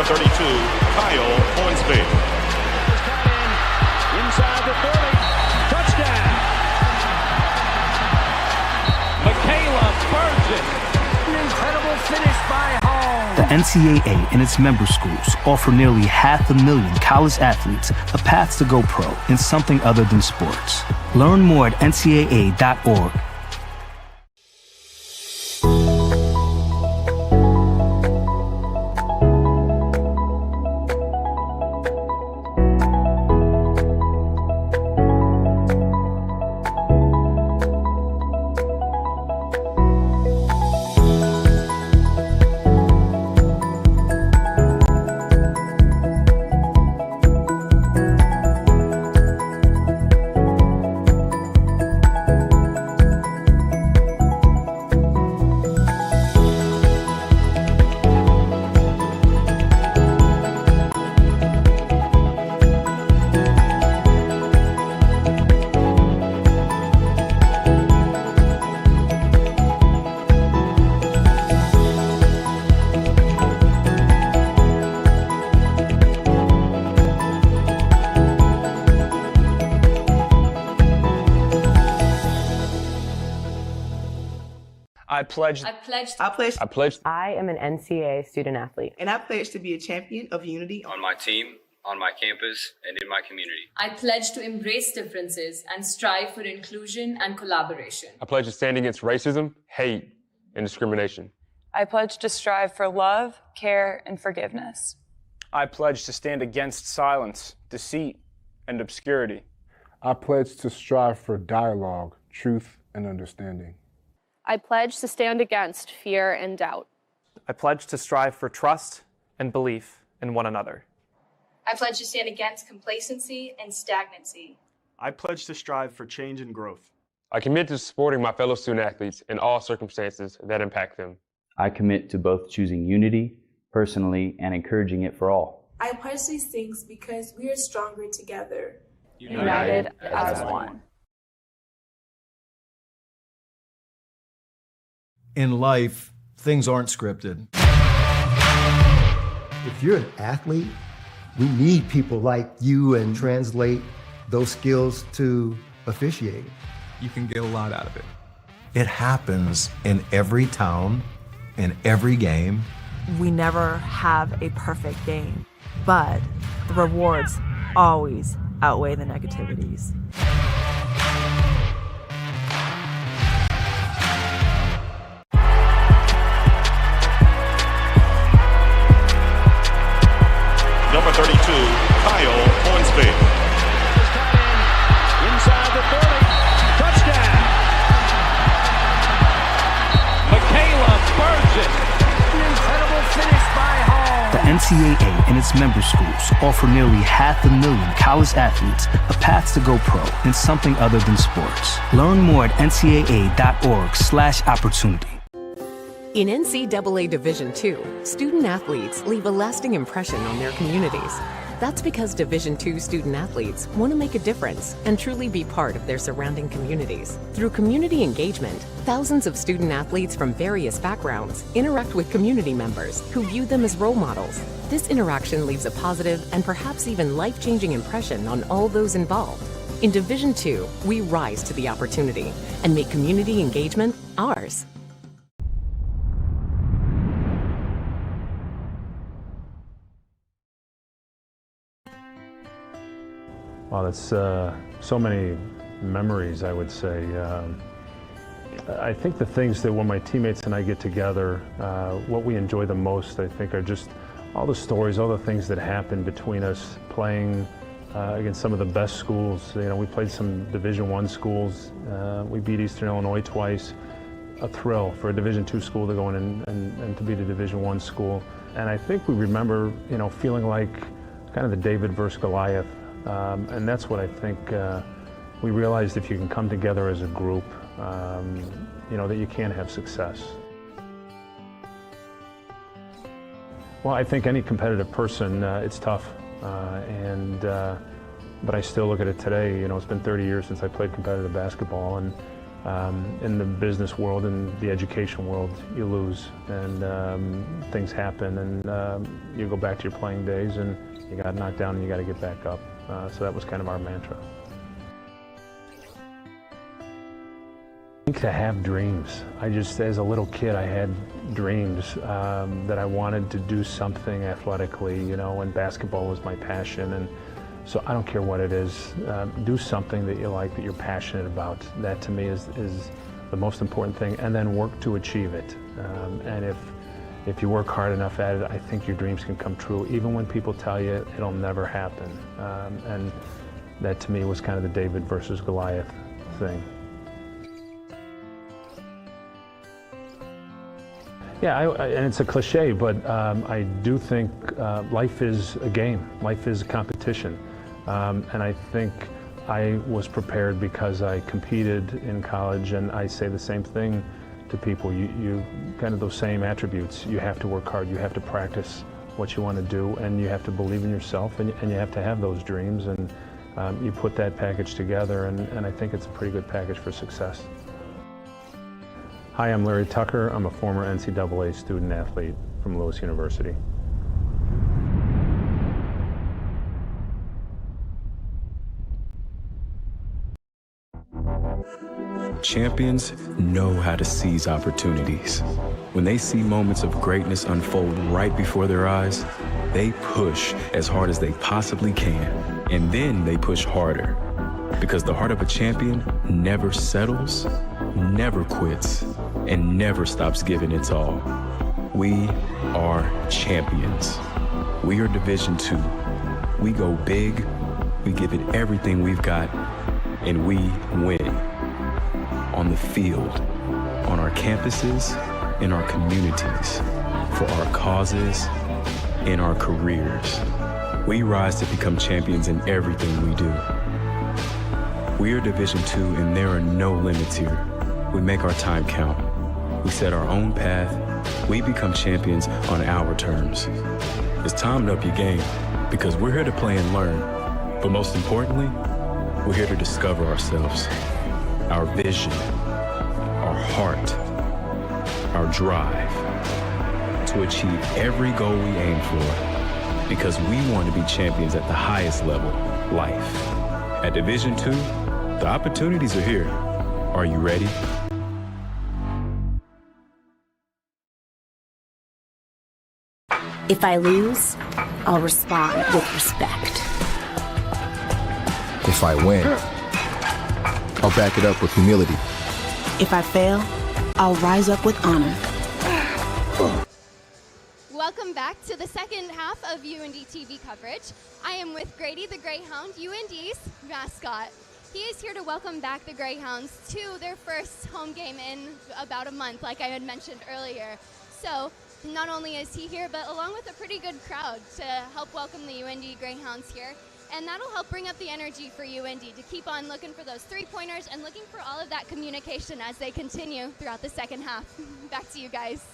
32, Kyle Hornsby. Inside the 30, touchdown. Michaela Burgess. An incredible finish by Hall. The NCAA and its member schools offer nearly 500,000 college athletes a path to go pro in something other than sports. Learn more at ncaa.org. I am an NCAA student athlete. And I pledge to be a champion of unity on my team, on my campus, and in my community. I pledge to embrace differences and strive for inclusion and collaboration. I pledge to stand against racism, hate, and discrimination. I pledge to strive for love, care, and forgiveness. I pledge to stand against silence, deceit, and obscurity. I pledge to strive for dialogue, truth, and understanding. I pledge to stand against fear and doubt. I pledge to strive for trust and belief in one another. I pledge to stand against complacency and stagnancy. I pledge to strive for change and growth. I commit to supporting my fellow student athletes in all circumstances that impact them. I commit to both choosing unity personally and encouraging it for all. I pledge these things because we are stronger together. United as one. In life, things aren't scripted. If you're an athlete, we need people like you and translate those skills to officiating. You can get a lot out of it. It happens in every town, in every game. We never have a perfect game, but the rewards always outweigh the negativities. Number 32, Kyle Hornsby. Inside the 30, touchdown. Michaela Burgess. An incredible finish by Hall. The NCAA and its member schools offer nearly 500,000 college athletes a path to go pro in something other than sports. Learn more at ncaa.org/opportunity. In NCAA Division II, student athletes leave a lasting impression on their communities. That's because Division II student athletes want to make a difference and truly be part of their surrounding communities. Through community engagement, thousands of student athletes from various backgrounds interact with community members who view them as role models. This interaction leaves a positive and perhaps even life-changing impression on all those involved. In Division II, we rise to the opportunity and make community engagement ours. Well, it's so many memories, I would say. I think the things that when my teammates and I get together, what we enjoy the most, I think, are just all the stories, all the things that happen between us playing against some of the best schools. You know, we played some Division I schools. We beat Eastern Illinois twice. A thrill for a Division II school to go in and to beat a Division I school. And I think we remember, you know, feeling like kind of the David versus Goliath. And that's what I think we realized, if you can come together as a group, you know, that you can have success. Well, I think any competitive person, it's tough. But I still look at it today, you know, it's been 30 years since I played competitive basketball, and In the business world and the education world, you lose, and things happen, and you go back to your playing days, and you got knocked down, and you got to get back up. So that was kind of our mantra. I think to have dreams. As a little kid, I had dreams that I wanted to do something athletically, and basketball was my passion. And so I don't care what it is, do something that you like, that you're passionate about. That to me is the most important thing, and then work to achieve it. And if you work hard enough at it, I think your dreams can come true, even when people tell you it'll never happen. And that to me was kind of the David versus Goliath thing. Yeah, and it's a cliche, but I do think life is a game. Life is a competition. And I think I was prepared because I competed in college, and I say the same thing to people. You kind of those same attributes. You have to work hard, you have to practice what you want to do, and you have to believe in yourself, and you have to have those dreams, and you put that package together, and I think it's a pretty good package for success. Hi, I'm Larry Tucker. I'm a former NCAA student athlete from Lewis University. Champions know how to seize opportunities. When they see moments of greatness unfold right before their eyes, they push as hard as they possibly can, and then they push harder. Because the heart of a champion never settles, never quits, and never stops giving its all. We are champions. We are Division II. We go big, we give it everything we've got, and we win. On the field, on our campuses, in our communities, for our causes, in our careers. We rise to become champions in everything we do. We are Division II, and there are no limits here. We make our time count. We set our own path. We become champions on our terms. It's time to up your game, because we're here to play and learn. But most importantly, we're here to discover ourselves, our vision, our heart, our drive, to achieve every goal we aim for, because we want to be champions at the highest level, life. At Division II, the opportunities are here. Are you ready? If I lose, I'll respond with respect. If I win, I'll back it up with humility. If I fail, I'll rise up with honor. Welcome back to the second half of UINDY TV coverage. I am with Grady the Greyhound, UINDY's mascot. He is here to welcome back the Greyhounds to their first home game in about a month, like I had mentioned earlier. So not only is he here, but along with a pretty good crowd to help welcome the UINDY Greyhounds here. And that'll help bring up the energy for UINDY to keep on looking for those three-pointers and looking for all of that communication as they continue throughout the second half. Back to you guys.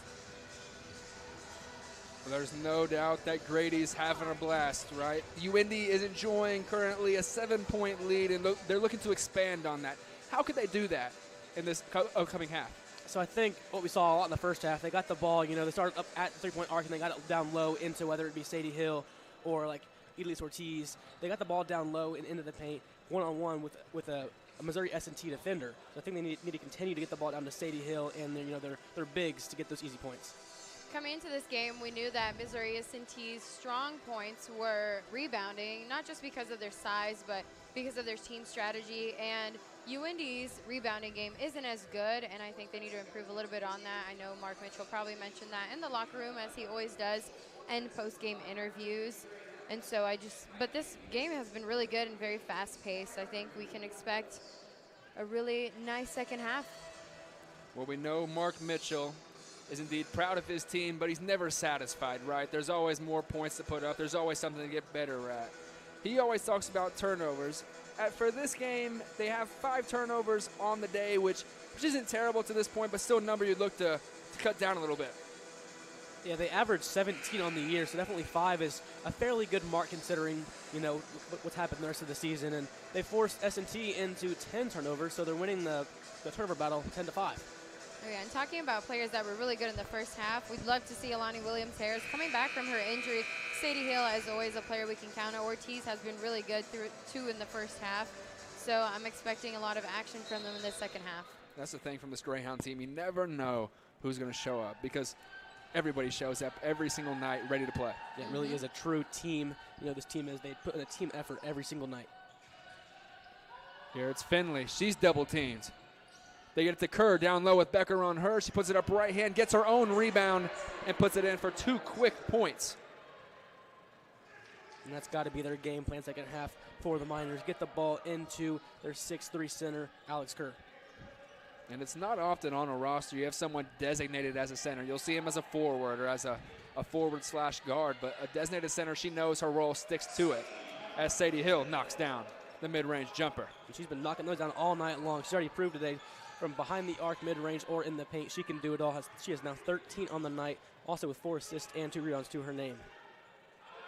Well, there's no doubt that Grady's having a blast, right? UINDY is enjoying currently a 7-point lead, and they're looking to expand on that. How could they do that in this upcoming half? So I think what we saw a lot in the first half, they got the ball, they started up at the three-point arc, and they got it down low into whether it be Sadie Hill or like Elise Ortiz. They got the ball down low and into the paint, one-on-one with a Missouri S&T defender. So I think they need to continue to get the ball down to Sadie Hill and their bigs to get those easy points. Coming into this game, we knew that Missouri S&T's strong points were rebounding, not just because of their size, but because of their team strategy. And UINDY's rebounding game isn't as good, and I think they need to improve a little bit on that. I know Mark Mitchell probably mentioned that in the locker room, as he always does, and post-game interviews. And so but this game has been really good and very fast-paced. I think we can expect a really nice second half. Well, we know Mark Mitchell is indeed proud of his team, but he's never satisfied, right? There's always more points to put up. There's always something to get better at. He always talks about turnovers. For this game, they have 5 turnovers on the day, which isn't terrible to this point, but still a number you'd look to cut down a little bit. Yeah, they averaged 17 on the year, so definitely 5 is a fairly good mark considering, you know, what's happened the rest of the season. And they forced S&T into 10 turnovers, so they're winning the turnover battle 10-5. Oh yeah, and talking about players that were really good in the first half, we'd love to see Alani Williams-Harris coming back from her injury. Sadie Hill, as always, a player we can count on. Ortiz has been really good through 2 in the first half, so I'm expecting a lot of action from them in the second half. That's the thing from this Greyhound team. You never know who's going to show up because everybody shows up every single night ready to play. Yeah, it really is a true team. You know, this team is, they put in a team effort every single night. Here it's Finley. She's double teamed. They get it to Kerr down low with Becker on her. She puts it up right hand, gets her own rebound, and puts it in for 2 quick points. And that's got to be their game plan second half for the Miners. Get the ball into their 6'3" center, Alex Kerr. And it's not often on a roster you have someone designated as a center. You'll see him as a forward or as a forward/guard, but a designated center, she knows her role, sticks to it. As Sadie Hill knocks down the mid-range jumper. And she's been knocking those down all night long. She's already proved today from behind the arc, mid-range, or in the paint, she can do it all. She has now 13 on the night, also with 4 assists and 2 rebounds to her name.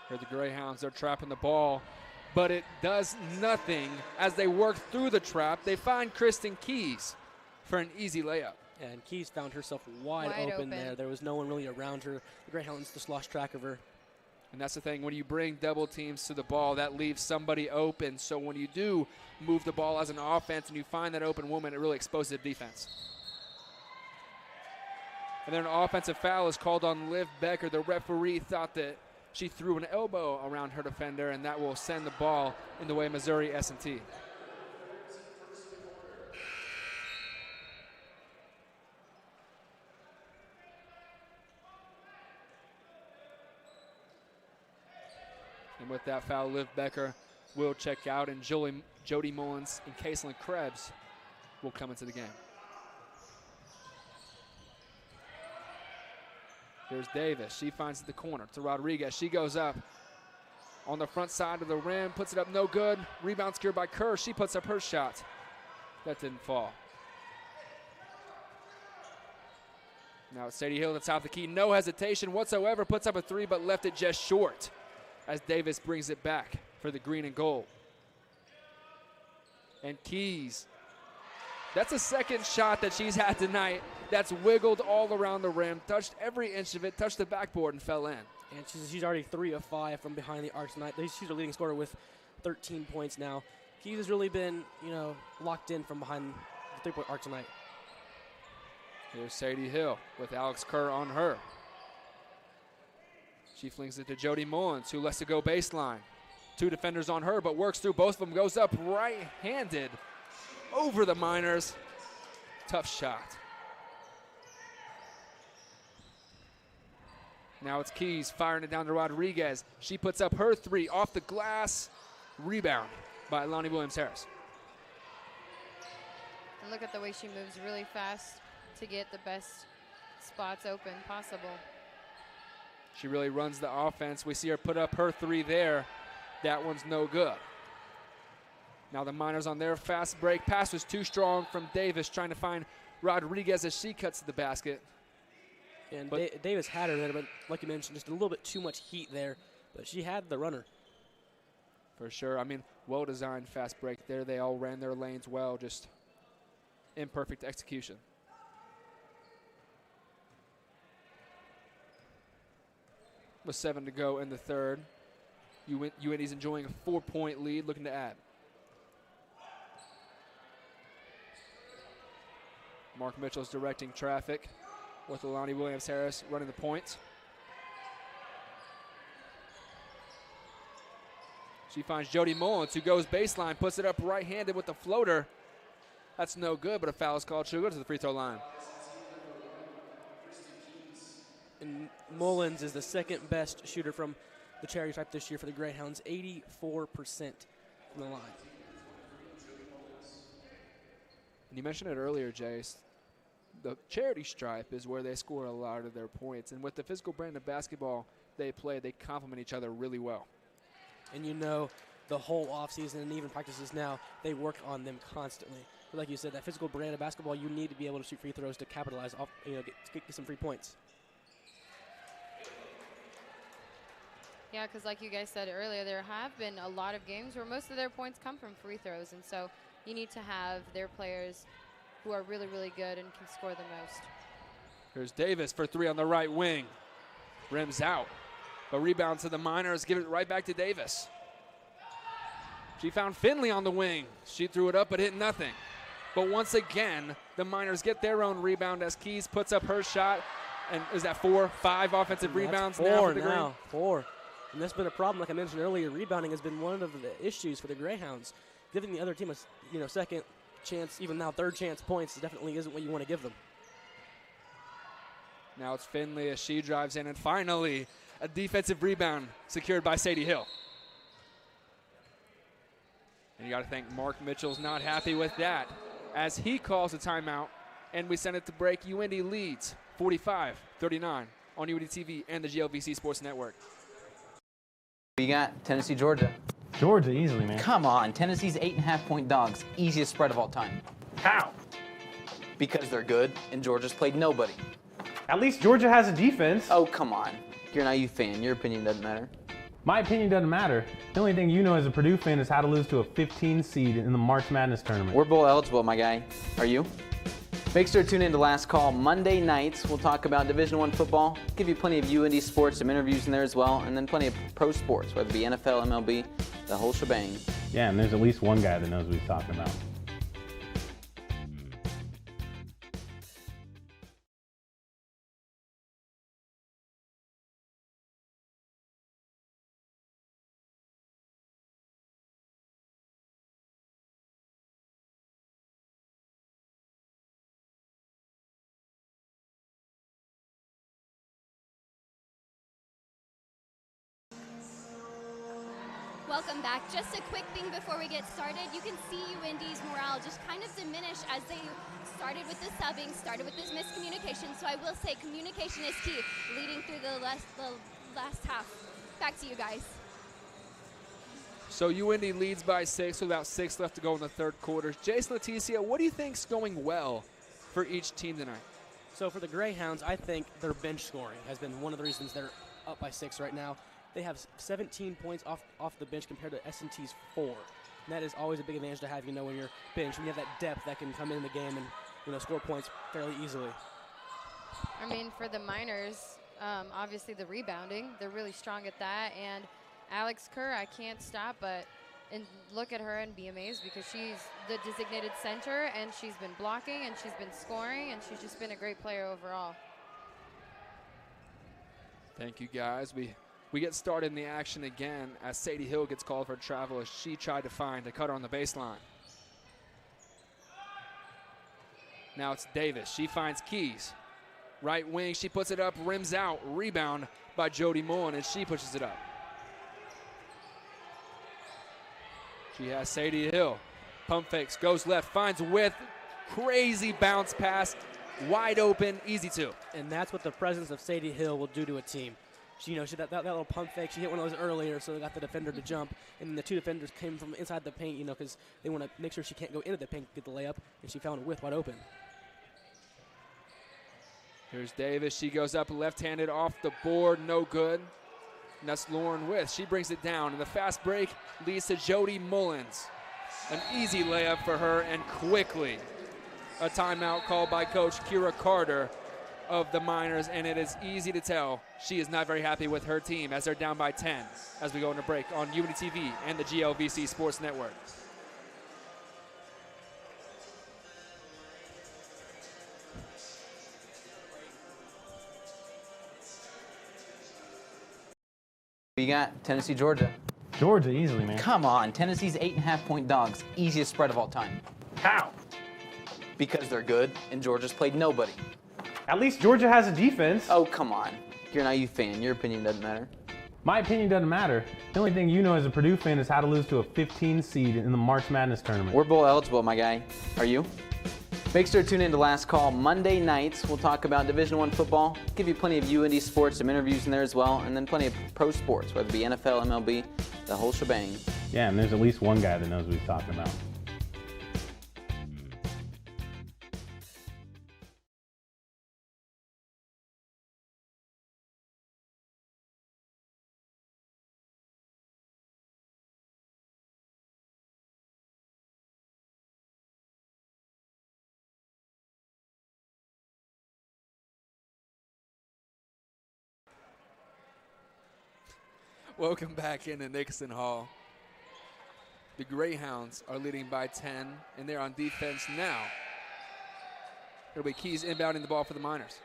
Here the Greyhounds are trapping the ball, but it does nothing. As they work through the trap, they find Kristen Keys for an easy layup. Yeah, and Keys found herself wide open there. There was no one really around her. The Greyhounds just lost track of her. And that's the thing, when you bring double teams to the ball, that leaves somebody open. So when you do move the ball as an offense and you find that open woman, it really exposes the defense. And then an offensive foul is called on Liv Becker. The referee thought that she threw an elbow around her defender, and that will send the ball in the way of Missouri S&T. And with that foul, Liv Becker will check out, and Jody Mullins and Caitlin Krebs will come into the game. Here's Davis. She finds the corner to Rodriguez. She goes up on the front side of the rim, puts it up, no good. Rebound secured by Kerr. She puts up her shot. That didn't fall. Now it's Sadie Hill at the top of the key. No hesitation whatsoever. Puts up a 3, but left it just short as Davis brings it back for the green and gold. And Keys, that's a second shot that she's had tonight that's wiggled all around the rim, touched every inch of it, touched the backboard and fell in. And she's already 3 of 5 from behind the arc tonight. She's a leading scorer with 13 points now. Keys has really been, you know, locked in from behind the 3-point arc tonight. Here's Sadie Hill with Alex Kerr on her. She flings it to Jody Mullins, who lets it go baseline. 2 defenders on her, but works through both of them. Goes up right-handed over the Miners. Tough shot. Now it's Keys firing it down to Rodriguez. She puts up her 3 off the glass. Rebound by Lonnie Williams-Harris. And look at the way she moves really fast to get the best spots open possible. She really runs the offense. We see her put up her 3 there. That one's no good. Now the Miners on their fast break. Pass was too strong from Davis, trying to find Rodriguez as she cuts to the basket. And Davis had her there, but like you mentioned, just a little bit too much heat there. But she had the runner. For sure. I mean, well-designed fast break there. They all ran their lanes well, just imperfect execution. With 7 to go in the third. UINDY's enjoying a 4-point lead, looking to add. Mark Mitchell's directing traffic with Alani Williams-Harris running the point. She finds Jody Mullins, who goes baseline, puts it up right-handed with the floater. That's no good, but a foul is called. She'll go to the free throw line. And Mullins is the second best shooter from the charity stripe this year for the Greyhounds, 84% from the line. And you mentioned it earlier, Jace. The charity stripe is where they score a lot of their points. And with the physical brand of basketball they play, they complement each other really well. And you know, the whole offseason and even practices now, they work on them constantly. But like you said, that physical brand of basketball, you need to be able to shoot free throws to capitalize off, you know, get some free points. Yeah, because like you guys said earlier, there have been a lot of games where most of their points come from free throws, and so you need to have their players who are really, really good and can score the most. Here's Davis for three on the right wing. Rims out. A rebound to the Miners. Give it right back to Davis. She found Finley on the wing. She threw it up but hit nothing. But once again, the Miners get their own rebound as Keys puts up her shot. And is that 4, 5 offensive rebounds now for the Green? Four. And that's been a problem. Like I mentioned earlier, rebounding has been one of the issues for the Greyhounds. Giving the other team a second chance, even now third chance points definitely isn't what you want to give them. Now it's Finley as she drives in, and finally a defensive rebound secured by Sadie Hill. And you got to think Mark Mitchell's not happy with that as he calls a timeout, and we send it to break. UIndy leads 45-39 on UIndy TV and the GLVC Sports Network. You got Tennessee, Georgia. Georgia, easily, man. Come on, Tennessee's 8.5-point dogs. Easiest spread of all time. How? Because they're good, and Georgia's played nobody. At least Georgia has a defense. Oh, come on. You're an IU fan. Your opinion doesn't matter. My opinion doesn't matter. The only thing you know as a Purdue fan is how to lose to a 15 seed in the March Madness tournament. We're bowl eligible, my guy. Are you? Make sure to tune in to Last Call Monday nights. We'll talk about Division I football, give you plenty of UIndy sports, some interviews in there as well, and then plenty of pro sports, whether it be NFL, MLB, the whole shebang. Yeah, and there's at least one guy that knows what he's talking about. Welcome back. Just a quick thing before we get started. You can see UIndy's morale just kind of diminish as they started with the subbing, started with this miscommunication. So I will say communication is key, leading through the last half. Back to you guys. So UIndy leads by 6 with about 6 left to go in the third quarter. Jason Leticia, what do you think's going well for each team tonight? So for the Greyhounds, I think their bench scoring has been one of the reasons they're up by 6 right now. They have 17 points off the bench compared to S&T's 4. And that is always a big advantage to have, when you're bench, when you have that depth that can come in the game and, score points fairly easily. I mean, for the Miners, obviously the rebounding, they're really strong at that. And Alex Kerr, I can't stop but look at her and be amazed because she's the designated center and she's been blocking and she's been scoring and she's just been a great player overall. Thank you, guys. We get started in the action again as Sadie Hill gets called for travel as she tried to find a cutter on the baseline. Now it's Davis. She finds Keys. Right wing, she puts it up, rims out. Rebound by Jody Mullen, and she pushes it up. She has Sadie Hill. Pump fakes, goes left, finds width. Crazy bounce pass. Wide open, easy two. And that's what the presence of Sadie Hill will do to a team. She, that little pump fake, she hit one of those earlier, so they got the defender to jump. And then the two defenders came from inside the paint, because they want to make sure she can't go into the paint to get the layup. And she found a width wide open. Here's Davis. She goes up left-handed off the board, no good. And that's Lauren With. She brings it down, and the fast break leads to Jody Mullins. An easy layup for her, and quickly a timeout called by Coach Kira Carter of the Miners, and it is easy to tell she is not very happy with her team as they're down by 10 as we go into break on UIndy TV and the GLVC Sports Network. You got Tennessee, Georgia. Georgia, easily, man. Come on, Tennessee's 8.5-point dogs. Easiest spread of all time. How? Because they're good, and Georgia's played nobody. At least Georgia has a defense. Oh, come on. You're an IU fan. Your opinion doesn't matter. My opinion doesn't matter. The only thing you know as a Purdue fan is how to lose to a 15 seed in the March Madness tournament. We're bowl eligible, my guy. Are you? Make sure to tune in to Last Call Monday nights. We'll talk about Division I football, give you plenty of UIndy sports, some interviews in there as well, and then plenty of pro sports, whether it be NFL, MLB, the whole shebang. Yeah, and there's at least one guy that knows what he's talking about. Welcome back into Nixon Hall. The Greyhounds are leading by 10, and they're on defense now. It'll be Keys inbounding the ball for the Miners.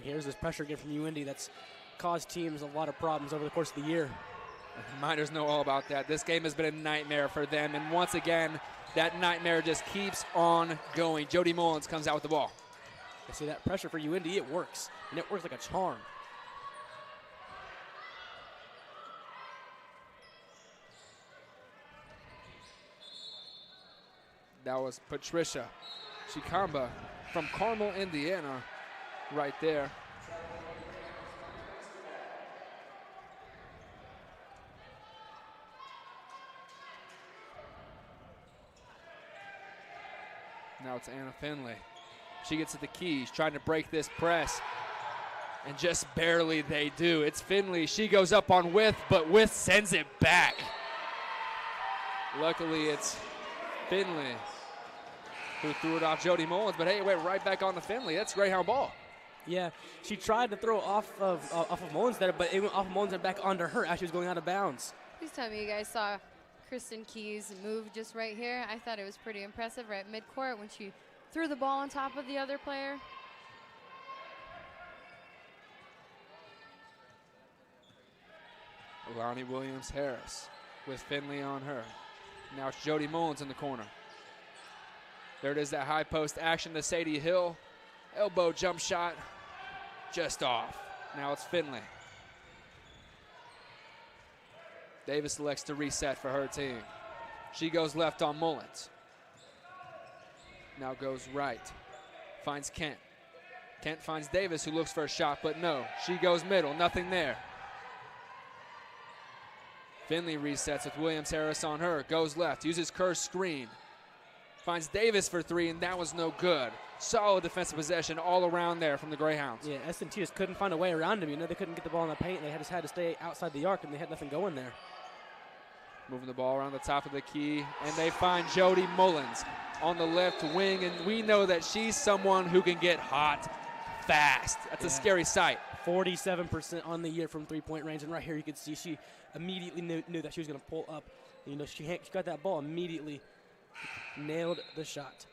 Here's this pressure again from UIndy that's caused teams a lot of problems over the course of the year. The Miners know all about that. This game has been a nightmare for them, and once again, that nightmare just keeps on going. Jody Mullins comes out with the ball. I see that pressure for UIndy, it works, and it works like a charm. That was Patricia Chikamba from Carmel, Indiana, right there. Now it's Anna Finley. She gets to the keys, trying to break this press, and just barely they do. It's Finley. She goes up on With, but With sends it back. Luckily, it's Finley who threw it off Jody Mullins, but hey, it went right back on to Finley. That's Greyhound ball. Yeah, she tried to throw off of Mullins there, but it went off of Mullins and back onto her as she was going out of bounds. Please tell me you guys saw Kristen Keys move just right here. I thought it was pretty impressive right midcourt when she threw the ball on top of the other player. Lonnie Williams-Harris with Finley on her. Now it's Jody Mullins in the corner. There it is, that high post action to Sadie Hill. Elbow jump shot, just off. Now it's Finley. Davis elects to reset for her team. She goes left on Mullins. Now goes right. Finds Kent. Kent finds Davis, who looks for a shot, but no. She goes middle, nothing there. Finley resets with Williams-Harris on her. Goes left, uses Kerr's screen. Finds Davis for three, and that was no good. Solid defensive possession all around there from the Greyhounds. Yeah, S&T just couldn't find a way around him. You know, they couldn't get the ball in the paint. They just had to stay outside the arc, and they had nothing going there. Moving the ball around the top of the key, and they find Jody Mullins on the left wing, and we know that she's someone who can get hot fast. That's a scary sight. 47% on the year from three-point range, and right here you can see she immediately knew that she was going to pull up. You know, she got that ball immediately, nailed the shot.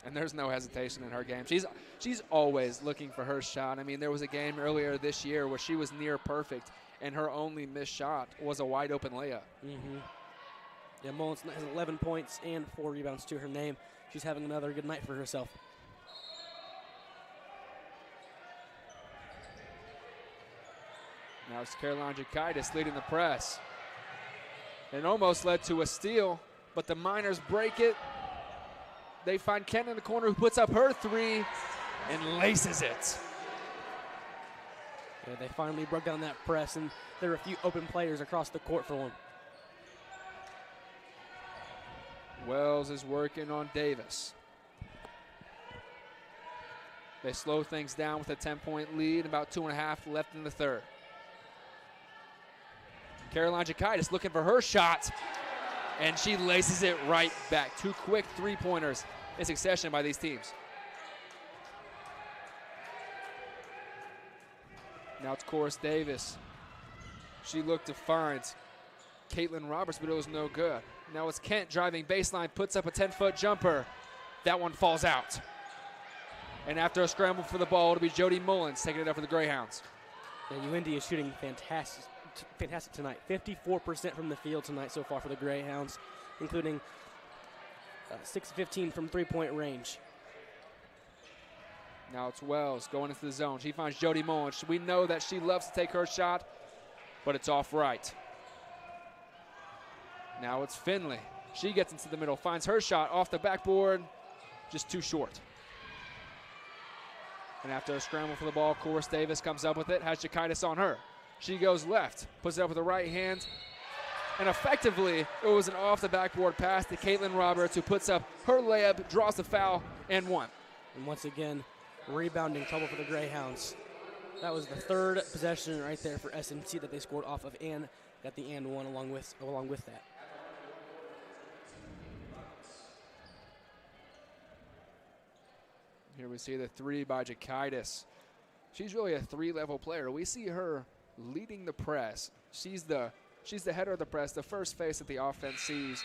And there's no hesitation in her game. She's always looking for her shot. I mean, there was a game earlier this year where she was near perfect, and her only missed shot was a wide-open layup. Mm-hmm. Yeah, Mullins has 11 points and 4 rebounds to her name. She's having another good night for herself. Now it's Caroline Jakaitis leading the press. It almost led to a steal, but the Miners break it. They find Kent in the corner, who puts up her three and laces it. Yeah, they finally broke down that press, and there were a few open players across the court for them. Wells is working on Davis. They slow things down with a 10-point lead, about 2.5 left in the third. Caroline Jakaitis looking for her shot, and she laces it right back. 2 quick three-pointers in succession by these teams. Now it's Chorus Davis. She looked to find Caitlin Roberts, but it was no good. Now it's Kent driving baseline, puts up a 10-foot jumper. That one falls out. And after a scramble for the ball, it'll be Jody Mullins taking it up for the Greyhounds. Yeah, UIndy is shooting fantastic tonight. 54% from the field tonight so far for the Greyhounds, including 6-15 from three-point range. Now it's Wells going into the zone. She finds Jody Mullins. We know that she loves to take her shot, but it's off right. Now it's Finley. She gets into the middle, finds her shot off the backboard, just too short. And after a scramble for the ball, Chorus Davis comes up with it, has Jakaitis on her. She goes left, puts it up with the right hand, and effectively it was an off the backboard pass to Caitlin Roberts, who puts up her layup, draws the foul, and one. And once again, rebounding trouble for the Greyhounds. That was the third possession right there for S&T that they scored off of, and got the and one along with that. Here we see the three by Jakaitis. She's really a three-level player. We see her leading the press. She's the header of the press, the first face that the offense sees.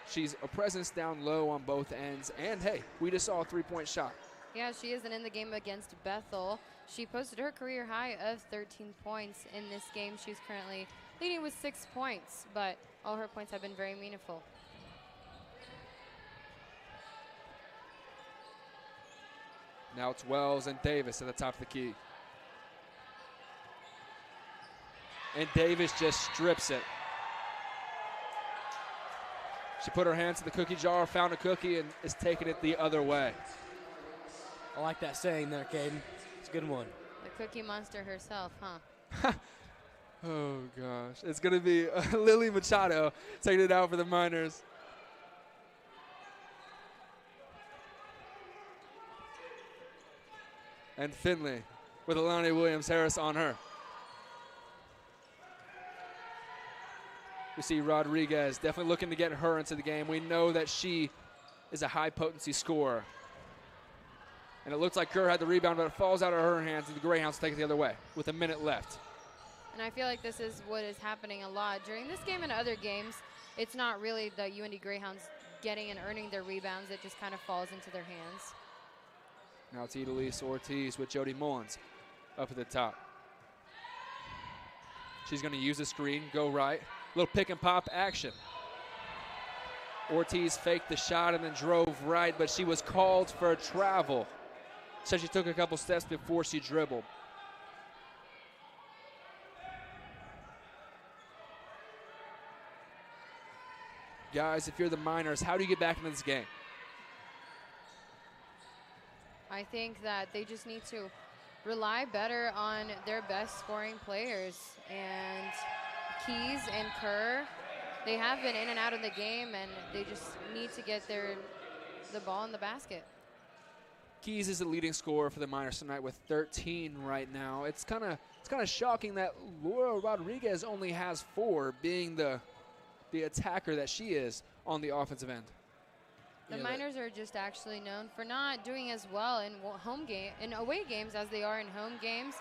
She's a presence down low on both ends. And, hey, we just saw a three-point shot. Yeah, she isn't in the game against Bethel. She posted her career high of 13 points in this game. She's currently leading with 6 points, but all her points have been very meaningful. Now it's Wells and Davis at the top of the key. And Davis just strips it. She put her hands in the cookie jar, found a cookie, and is taking it the other way. I like that saying there, Caden. It's a good one. The cookie monster herself, huh? Oh, gosh. It's going to be Lily Machado taking it out for the Miners. And Finley with Alani Williams-Harris on her. We see Rodriguez definitely looking to get her into the game. We know that she is a high-potency scorer. And it looks like Kerr had the rebound, but it falls out of her hands, and the Greyhounds take it the other way with a minute left. And I feel like this is what is happening a lot. During this game and other games, it's not really the UINDY Greyhounds getting and earning their rebounds. It just kind of falls into their hands. Now it's Idalise Ortiz with Jody Mullins up at the top. She's going to use the screen, go right. Little pick and pop action. Ortiz faked the shot and then drove right, but she was called for a travel. So she took a couple steps before she dribbled. Guys, if you're the Miners, how do you get back into this game? I think that they just need to rely better on their best scoring players. And Keys and Kerr, they have been in and out of the game, and they just need to get the ball in the basket. Keys is the leading scorer for the Miners tonight with 13 right now. It's kind of shocking that Laura Rodriguez only has 4, being the attacker that she is on the offensive end. The Miners are just actually known for not doing as well in away games as they are in home games.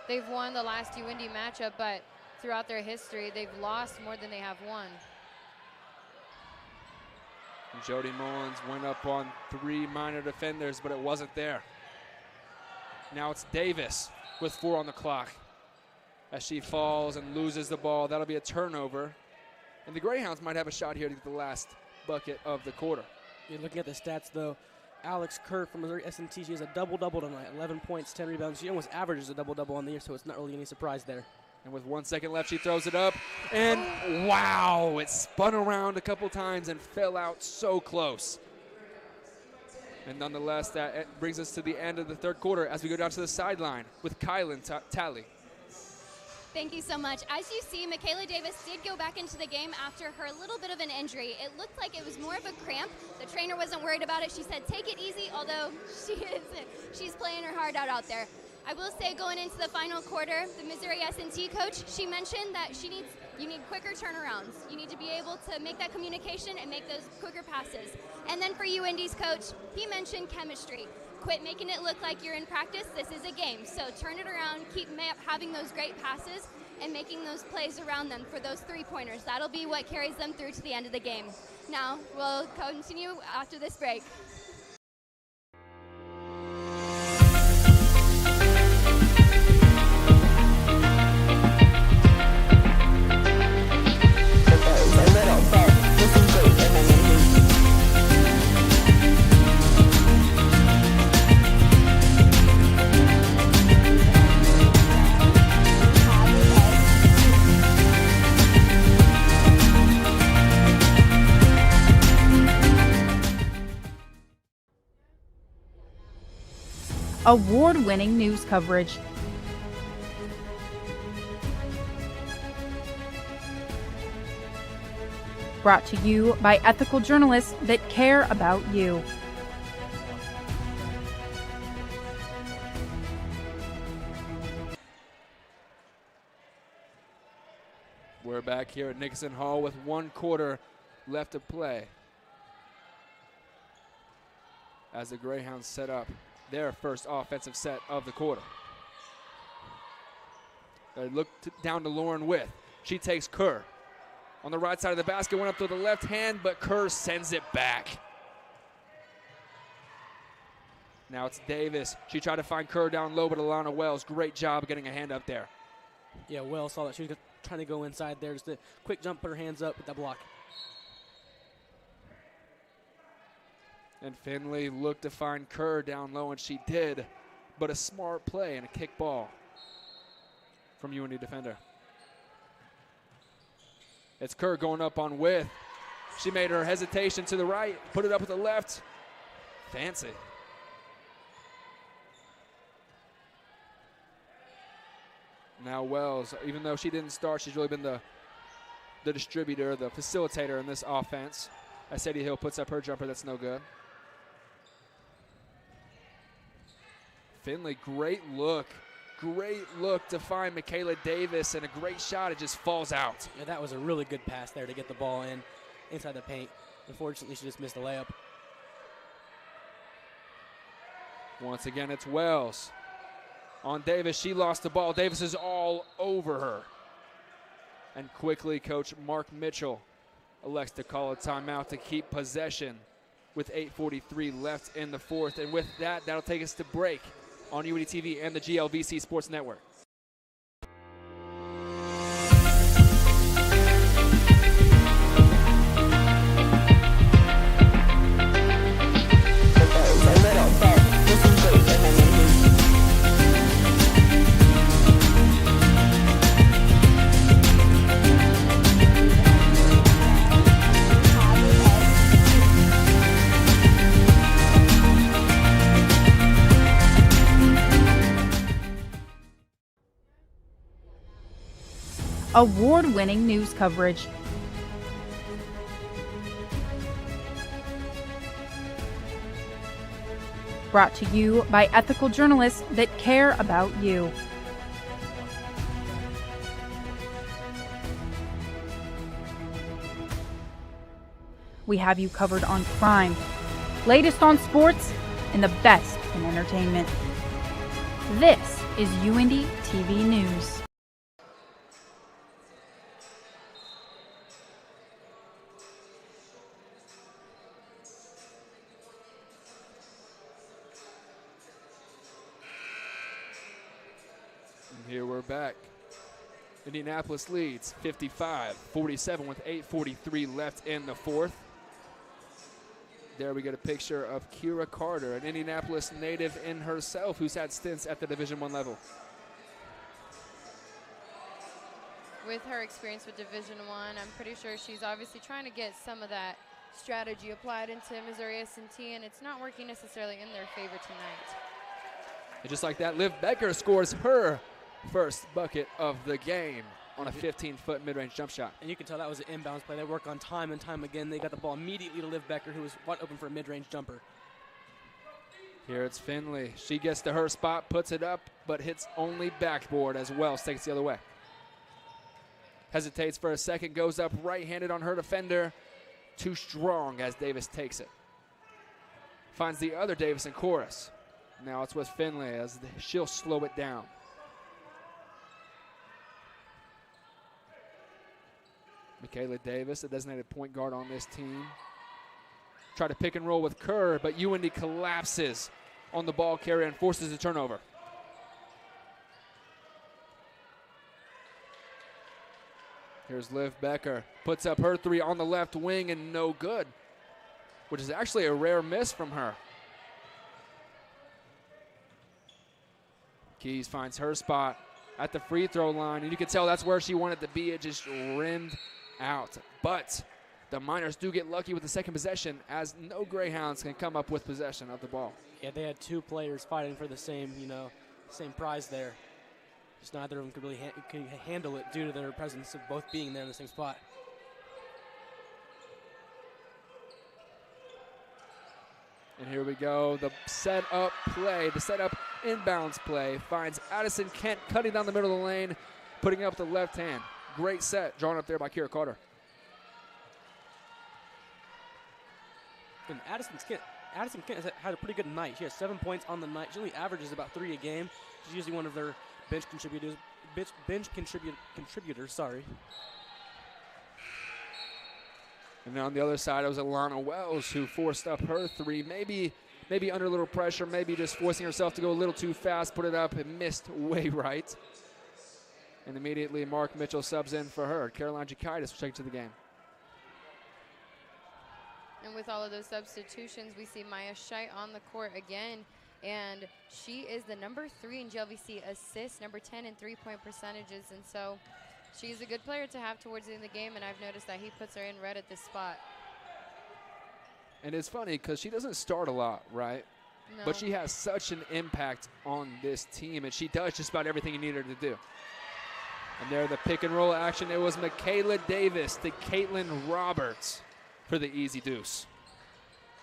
They've won the last UINDY matchup, but throughout their history, they've lost more than they have won. And Jody Mullins went up on 3 Miner defenders, but it wasn't there. Now it's Davis with 4 on the clock. As she falls and loses the ball, that'll be a turnover. And the Greyhounds might have a shot here to get the last bucket of the quarter. You're looking at the stats, though. Alex Kerr from Missouri S&T, she has a double-double tonight, 11 points, 10 rebounds. She almost averages a double-double on the year, so it's not really any surprise there. And with 1 second left, she throws it up. And wow, it spun around a couple times and fell out so close. And nonetheless, that brings us to the end of the third quarter as we go down to the sideline with Kylan Talley. Thank you so much. As you see, Michaela Davis did go back into the game after her little bit of an injury. It looked like it was more of a cramp. The trainer wasn't worried about it. She said, take it easy, although she isn't. She's playing her heart out there. I will say, going into the final quarter, the Missouri S&T coach, she mentioned that you need quicker turnarounds. You need to be able to make that communication and make those quicker passes. And then for UINDY's coach, he mentioned chemistry. Quit making it look like you're in practice. This is a game. So turn it around, keep having those great passes and making those plays around them for those 3-pointers. That'll be what carries them through to the end of the game. Now, we'll continue after this break. Award-winning news coverage. Brought to you by ethical journalists that care about you. We're back here at Nickerson Hall with 1 quarter left to play as the Greyhounds set up their first offensive set of the quarter. Down to Lauren With. She takes Kerr. On the right side of the basket, went up to the left hand, but Kerr sends it back. Now it's Davis. She tried to find Kerr down low, but Alana Wells, great job getting a hand up there. Yeah, Wells saw that. She was trying to go inside there. Just a quick jump, put her hands up with that block. And Finley looked to find Kerr down low, and she did. But a smart play and a kick ball from UINDY defender. It's Kerr going up on With. She made her hesitation to the right, put it up with the left. Fancy. Now Wells, even though she didn't start, she's really been the distributor, the facilitator in this offense. As Sadie Hill puts up her jumper, that's no good. Finley, great look to find Michaela Davis, and a great shot. It just falls out. Yeah, that was a really good pass there to get the ball inside the paint. Unfortunately, she just missed the layup. Once again, it's Wells. On Davis, she lost the ball. Davis is all over her. And quickly, Coach Mark Mitchell elects to call a timeout to keep possession with 8:43 left in the fourth. And with that, that'll take us to break on UINDY TV and the GLVC Sports Network. Award-winning news coverage. Brought to you by ethical journalists that care about you. We have you covered on crime, latest on sports, and the best in entertainment. This is UINDY TV News. Here we're back. Indianapolis leads 55-47 with 8:43 left in the fourth. There we get a picture of Kira Carter, an Indianapolis native in herself who's had stints at the Division I level. With her experience with Division I, I'm pretty sure she's obviously trying to get some of that strategy applied into Missouri S&T, and it's not working necessarily in their favor tonight. And just like that, Liv Becker scores her first bucket of the game on a 15-foot mid-range jump shot. And you can tell that was an inbounds play. They work on time and time again. They got the ball immediately to Liv Becker, who was wide open for a mid-range jumper. Here it's Finley. She gets to her spot, puts it up, but hits only backboard as Wells takes the other way. Hesitates for a second, goes up right-handed on her defender. Too strong as Davis takes it. Finds the other Davis in chorus. Now it's with Finley as she'll slow it down. Michaela Davis, a designated point guard on this team. Try to pick and roll with Kerr, but UINDY collapses on the ball carrier and forces a turnover. Here's Liv Becker. Puts up her three on the left wing and no good, which is actually a rare miss from her. Keys finds her spot at the free throw line, and you can tell that's where she wanted to be. It just rimmed out. But the Miners do get lucky with the second possession, as no Greyhounds can come up with possession of the ball. Yeah, they had two players fighting for the same, same prize there. Just neither of them could really handle it due to their presence of both being there in the same spot. And here we go, the set-up play, the set-up inbounds play finds Addison Kent cutting down the middle of the lane, putting up the left hand. Great set drawn up there by Kira Carter. And Addison Kent has had a pretty good night. She has 7 points on the night. She only averages about 3 a game. She's usually one of their bench contributors, bench contributor. Sorry. And then on the other side, it was Alana Wells who forced up her three. Maybe under a little pressure, maybe just forcing herself to go a little too fast, put it up and missed way right. And immediately Mark Mitchell subs in for her. Caroline Jakaitis will take to the game. And with all of those substitutions, we see Maya Scheidt on the court again. And she is the number 3 in GLVC assists, number 10 in three-point percentages. And so she's a good player to have towards the end of the game, and I've noticed that he puts her in red at this spot. And it's funny because she doesn't start a lot, right? No. But she has such an impact on this team, and she does just about everything you need her to do. And there, the pick and roll action. It was Michaela Davis to Caitlin Roberts for the easy deuce.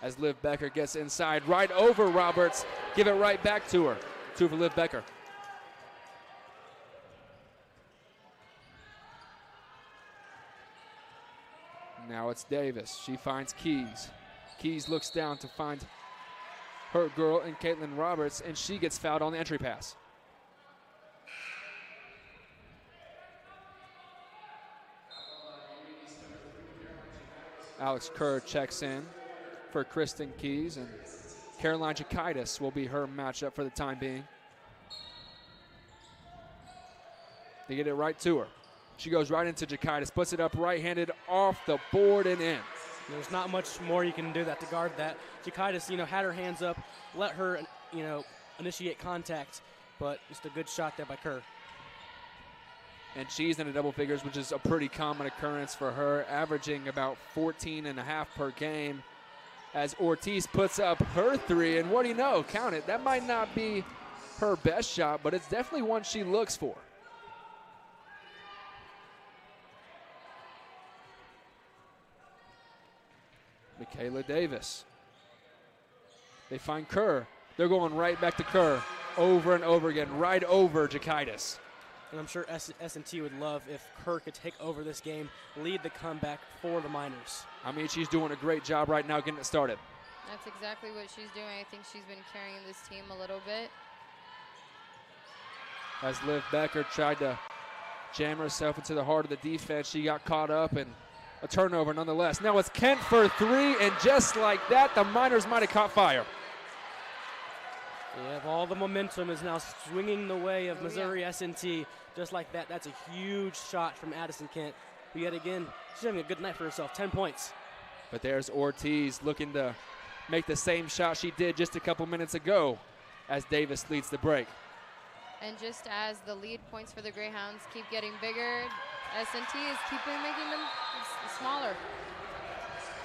As Liv Becker gets inside, right over Roberts, give it right back to her. 2 for Liv Becker. Now it's Davis. She finds Keys. Keys looks down to find her girl in Caitlin Roberts, and she gets fouled on the entry pass. Alex Kerr checks in for Kristen Keys, and Caroline Jakaitis will be her matchup for the time being. They get it right to her. She goes right into Jakaitis, puts it up right-handed off the board and in. There's not much more you can do that to guard that. Jakaitis, had her hands up, let her, initiate contact, but just a good shot there by Kerr. And she's in a double figures, which is a pretty common occurrence for her, averaging about 14.5 per game. As Ortiz puts up her 3, and what do you know? Count it. That might not be her best shot, but it's definitely one she looks for. Michaela Davis. They find Kerr. They're going right back to Kerr over and over again, right over Jakaitis. And I'm sure S&T would love if Kerr could take over this game, lead the comeback for the Miners. I mean, she's doing a great job right now getting it started. That's exactly what she's doing. I think she's been carrying this team a little bit. As Liv Becker tried to jam herself into the heart of the defense, she got caught up, and a turnover nonetheless. Now it's Kent for 3, and just like that, the Miners might have caught fire. Yeah, all the momentum is now swinging the way of Missouri S&T. Just like that, that's a huge shot from Addison Kent. But yet again, she's having a good night for herself, 10 points. But there's Ortiz looking to make the same shot she did just a couple minutes ago as Davis leads the break. And just as the lead points for the Greyhounds keep getting bigger, S&T is making them smaller.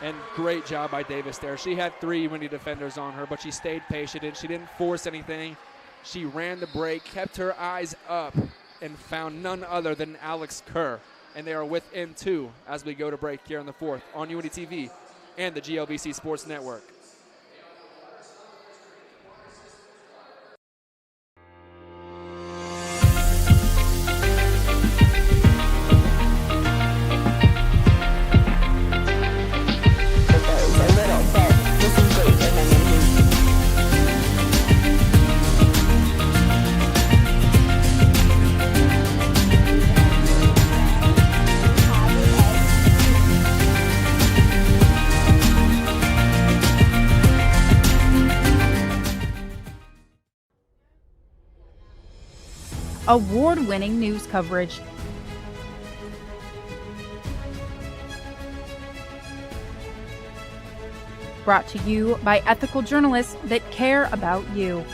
And great job by Davis there. She had 3 windy defenders on her, but she stayed patient and she didn't force anything. She ran the break, kept her eyes up, and found none other than Alex Kerr. And they are within 2 as we go to break here in the 4th on UINDY TV and the GLVC Sports Network. Award-winning news coverage. Brought to you by ethical journalists that care about you.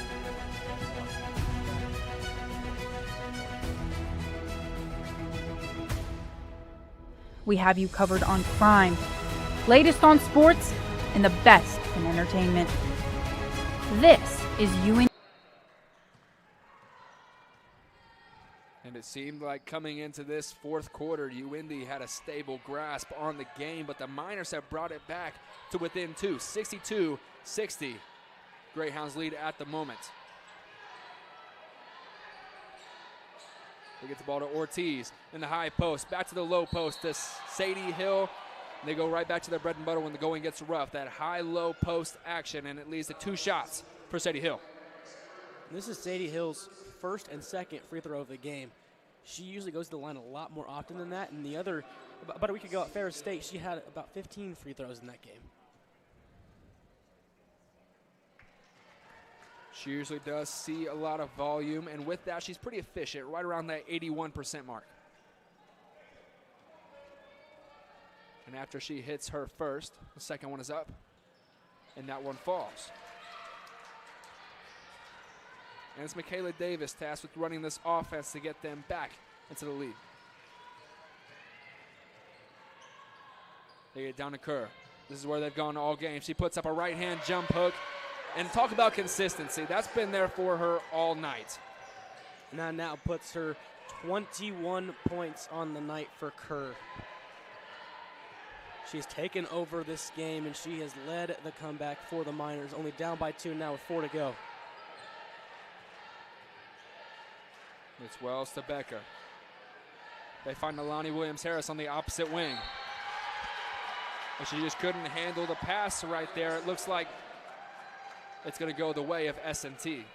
We have you covered on crime, latest on sports, and the best in entertainment. This is UINDY. And it seemed like coming into this 4th quarter, UINDY had a stable grasp on the game, but the Miners have brought it back to within 2, 62-60. Greyhounds lead at the moment. They get the ball to Ortiz in the high post, back to the low post to Sadie Hill. They go right back to their bread and butter when the going gets rough. That high-low post action, and it leads to 2 shots for Sadie Hill. This is Sadie Hill's first and second free throw of the game. She usually goes to the line a lot more often than that. And the other, about a week ago at Ferris State, she had about 15 free throws in that game. She usually does see a lot of volume, and with that, she's pretty efficient, right around that 81% mark. And after she hits her first, the second one is up, and that one falls. And it's Michaela Davis tasked with running this offense to get them back into the lead. They get down to Kerr. This is where they've gone all game. She puts up a right-hand jump hook. And talk about consistency. That's been there for her all night. And that now puts her 21 points on the night for Kerr. She's taken over this game, and she has led the comeback for the Miners. Only down by 2 now with 4 to go. It's Wells to Becker. They find Alani Williams-Harris on the opposite wing. And she just couldn't handle the pass right there. It looks like it's going to go the way of S&T.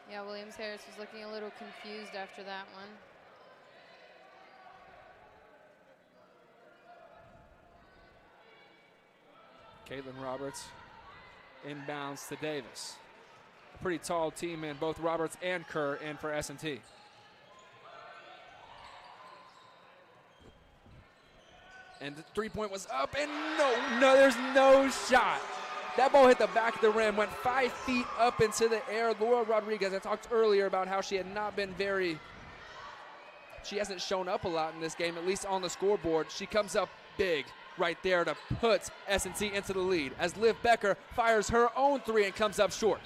Yeah, Williams-Harris was looking a little confused after that one. Caitlin Roberts inbounds to Davis. A pretty tall team in both Roberts and Kerr in for S&T. And the three-point was up, and no, there's no shot. That ball hit the back of the rim, went 5 feet up into the air. Laura Rodriguez, I talked earlier about how she had not been she hasn't shown up a lot in this game, at least on the scoreboard. She comes up big right there to put S&T into the lead as Liv Becker fires her own three and comes up short.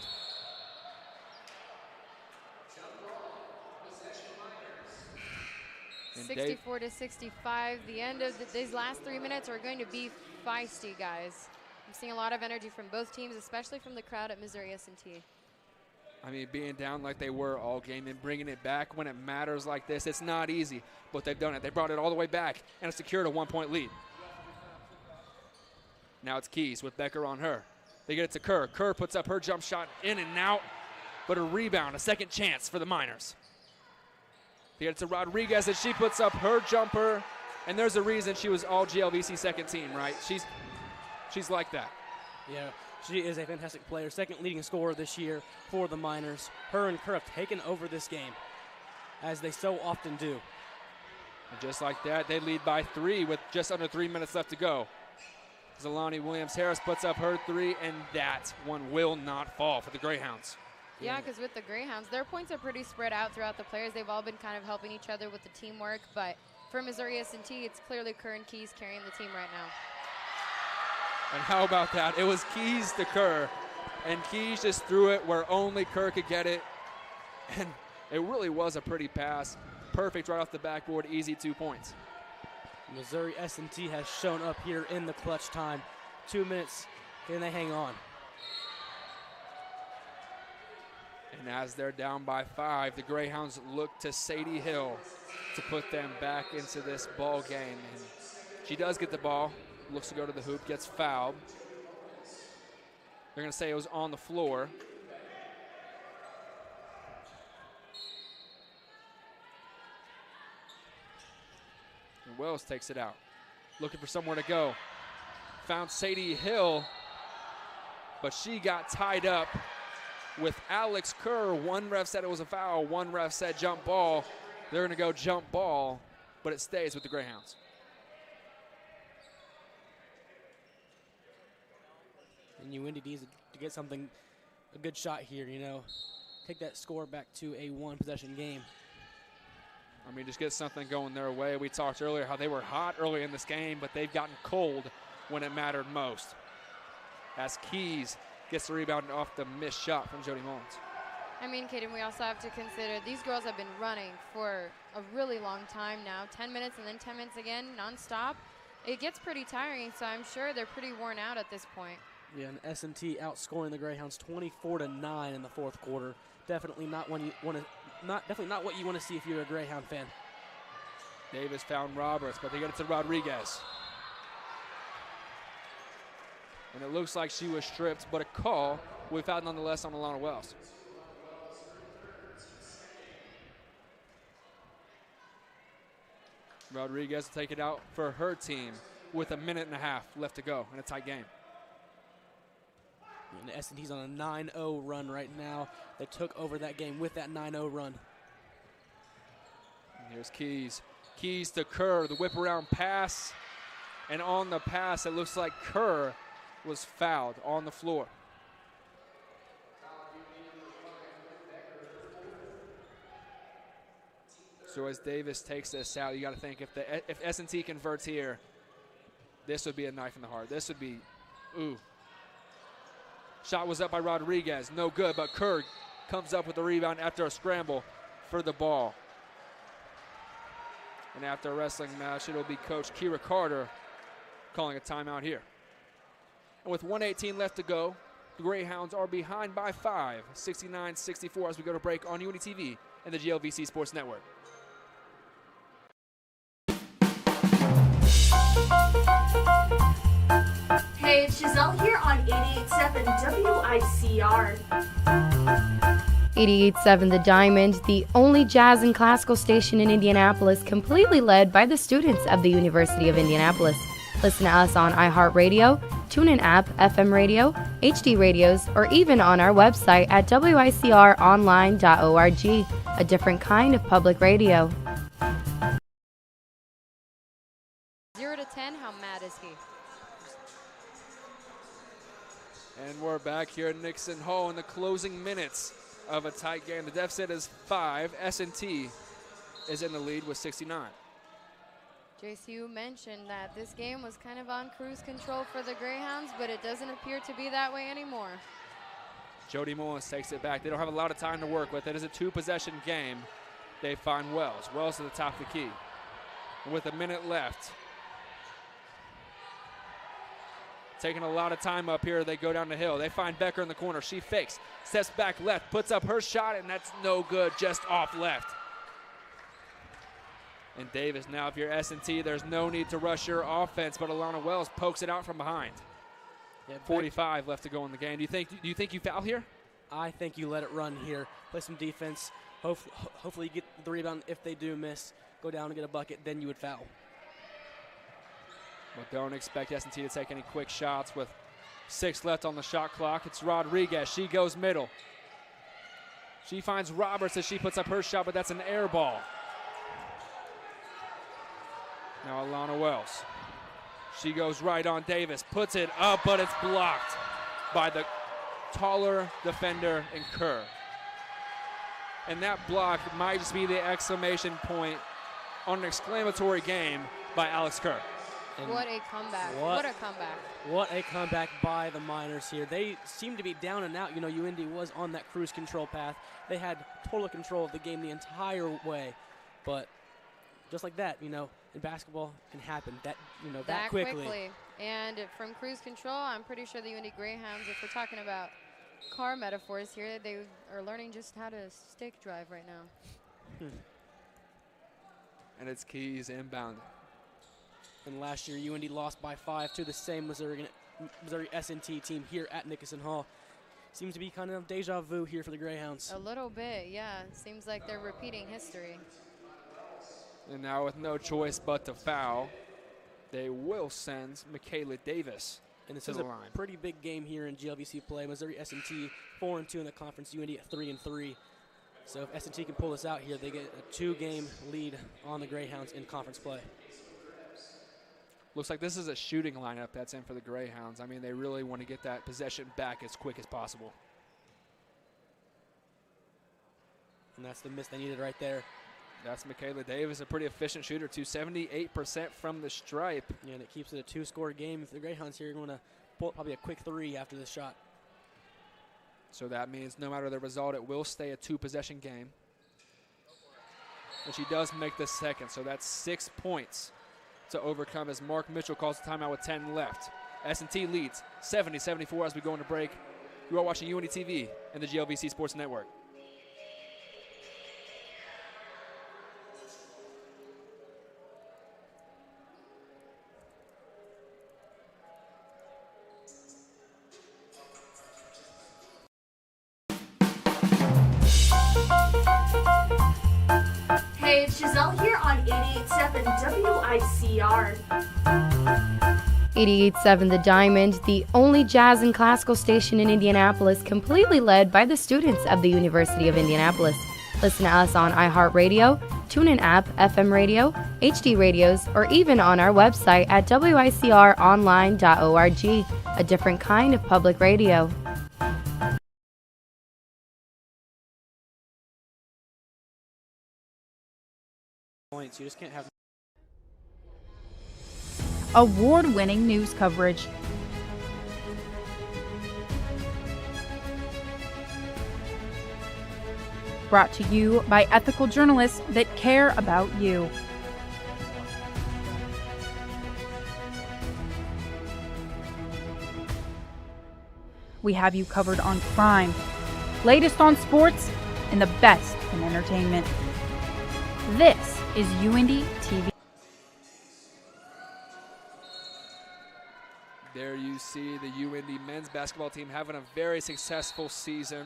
And 64 to 65. The end of these last 3 minutes are going to be feisty, guys. I'm seeing a lot of energy from both teams, especially from the crowd at Missouri S&T. I mean, being down like they were all game and bringing it back when it matters like this, it's not easy, but they've done it. They brought it all the way back and secured a 1-point lead. Now it's Keys with Becker on her. They get it to Kerr. Kerr puts up her jump shot in and out, but a rebound, a second chance for the Miners. They get it to Rodriguez as she puts up her jumper, and there's a reason she was all GLVC second team, right? She's like that. Yeah, she is a fantastic player. Second leading scorer this year for the Miners. Her and Kerr have taken over this game, as they so often do. And just like that, they lead by 3 with just under 3 minutes left to go. Zalani Williams-Harris puts up her three, and that one will not fall for the Greyhounds. Yeah, because with the Greyhounds, their points are pretty spread out throughout the players. They've all been kind of helping each other with the teamwork, but for Missouri S&T, it's clearly Kerr and Keys carrying the team right now. And how about that? It was Keys to Kerr, and Keys just threw it where only Kerr could get it, and it really was a pretty pass. Perfect right off the backboard, easy 2 points. Missouri S&T has shown up here in the clutch time. 2 minutes, can they hang on? And as they're down by 5, the Greyhounds look to Sadie Hill to put them back into this ball game. And she does get the ball, looks to go to the hoop, gets fouled. They're going to say it was on the floor. And Wells takes it out, looking for somewhere to go. Found Sadie Hill, but she got tied up with Alex Kerr. One ref said it was a foul, one ref said jump ball. They're going to go jump ball, but it stays with the Greyhounds. And UINDY needs to get something, a good shot here, you know. Take that score back to a one-possession game. I mean, just get something going their way. We talked earlier how they were hot early in this game, but they've gotten cold when it mattered most. As Keys gets the rebound off the missed shot from Jody Mullins. I mean, Kaden, we also have to consider these girls have been running for a really long time now, 10 minutes and then 10 minutes again, nonstop. It gets pretty tiring, so I'm sure they're pretty worn out at this point. Yeah, and S&T outscoring the Greyhounds 24-9 in the fourth quarter. Definitely not what you want to see if you're a Greyhound fan. Davis found Roberts, but they get it to Rodriguez. And it looks like she was stripped, but a call we found nonetheless on Alana Wells. Rodriguez will take it out for her team with 1.5 minutes left to go in a tight game. And the S&T's on a 9-0 run right now. They took over that game with that 9-0 run. And here's Keys. Keys to Kerr, the whip around pass. And on the pass, it looks like Kerr was fouled on the floor. So as Davis takes this out, you got to think if S&T converts here, this would be a knife in the heart. This would be, ooh. Shot was up by Rodriguez, no good, but Kerr comes up with the rebound after a scramble for the ball. And after a wrestling match, it'll be Coach Kira Carter calling a timeout here. And with 1:18 left to go, the Greyhounds are behind by 5, 69-64 as we go to break on UINDY TV and the GLVC Sports Network. Hey, it's Giselle here on 88.7 WICR. 88.7 The Diamond, the only jazz and classical station in Indianapolis, completely led by the students of the University of Indianapolis. Listen to us on iHeartRadio, TuneIn app, FM radio, HD radios, or even on our website at wicronline.org, a different kind of public radio. 0 to 10, how mad is he? And we're back here at Nixon Hall in the closing minutes of a tight game. The deficit is 5. S&T is in the lead with 69. JC, you mentioned that this game was kind of on cruise control for the Greyhounds, but it doesn't appear to be that way anymore. Jody Mullins takes it back. They don't have a lot of time to work with. It is a 2-possession game. They find Wells. Wells to the top of the key. And with 1 minute left, taking a lot of time up here, they go down the hill. They find Becker in the corner. She fakes, steps back left, puts up her shot, and that's no good, just off left. And Davis, now if you're S&T, there's no need to rush your offense, but Alana Wells pokes it out from behind. Yeah, 45 left to go in the game. Do you think you foul here? I think you let it run here. Play some defense. Hopefully you get the rebound. If they do miss, go down and get a bucket, then you would foul. But don't expect S&T to take any quick shots with 6 left on the shot clock. It's Rodriguez. She goes middle. She finds Roberts as she puts up her shot, but that's an air ball. Now Alana Wells. She goes right on Davis, puts it up, but it's blocked by the taller defender in Kerr. And that block might just be the exclamation point on an exclamatory game by Alex Kerr. And what a comeback. What a comeback. What a comeback by the Miners here. They seem to be down and out. You know, UINDY was on that cruise control path. They had total control of the game the entire way. But just like that, you know, in basketball can happen that quickly. And from cruise control, I'm pretty sure the UINDY Greyhounds, if we're talking about car metaphors here, they are learning just how to stick drive right now. And it's Keys inbound. And last year, UINDY lost by 5 to the same Missouri S&T team here at Nickerson Hall. Seems to be kind of deja vu here for the Greyhounds. A little bit, yeah. Seems like they're repeating history. And now with no choice but to foul, they will send Michaela Davis and this to is the a line. Pretty big game here in GLVC play. Missouri S&T 4-2 in the conference, UINDY at 3-3. So if S&T can pull this out here, they get a 2-game lead on the Greyhounds in conference play. Looks like this is a shooting lineup that's in for the Greyhounds. I mean, they really want to get that possession back as quick as possible. And that's the miss they needed right there. That's Michaela Davis, a pretty efficient shooter, too. 78% from the stripe. Yeah, and it keeps it a 2-score game. If the Greyhounds here are going to pull probably a quick 3 after this shot. So that means no matter the result, it will stay a 2-possession game. And she does make the second, so that's 6 points to overcome as Mark Mitchell calls the timeout with 10 left. S&T leads 70-74 as we go into break. You are watching UINDY TV and the GLVC Sports Network. Hey, it's it's Giselle here on 88.7 WICR. 88.7 The Diamond, the only jazz and classical station in Indianapolis, completely led by the students of the University of Indianapolis. Listen to us on iHeartRadio, TuneIn app, FM radio, HD radios, or even on our website at wicronline.org, a different kind of public radio. Points. You just can't have award-winning news coverage. Brought to you by ethical journalists that care about you. We have you covered on crime, latest on sports, and the best in entertainment. This is UINDY TV. There you see the UINDY men's basketball team having a very successful season.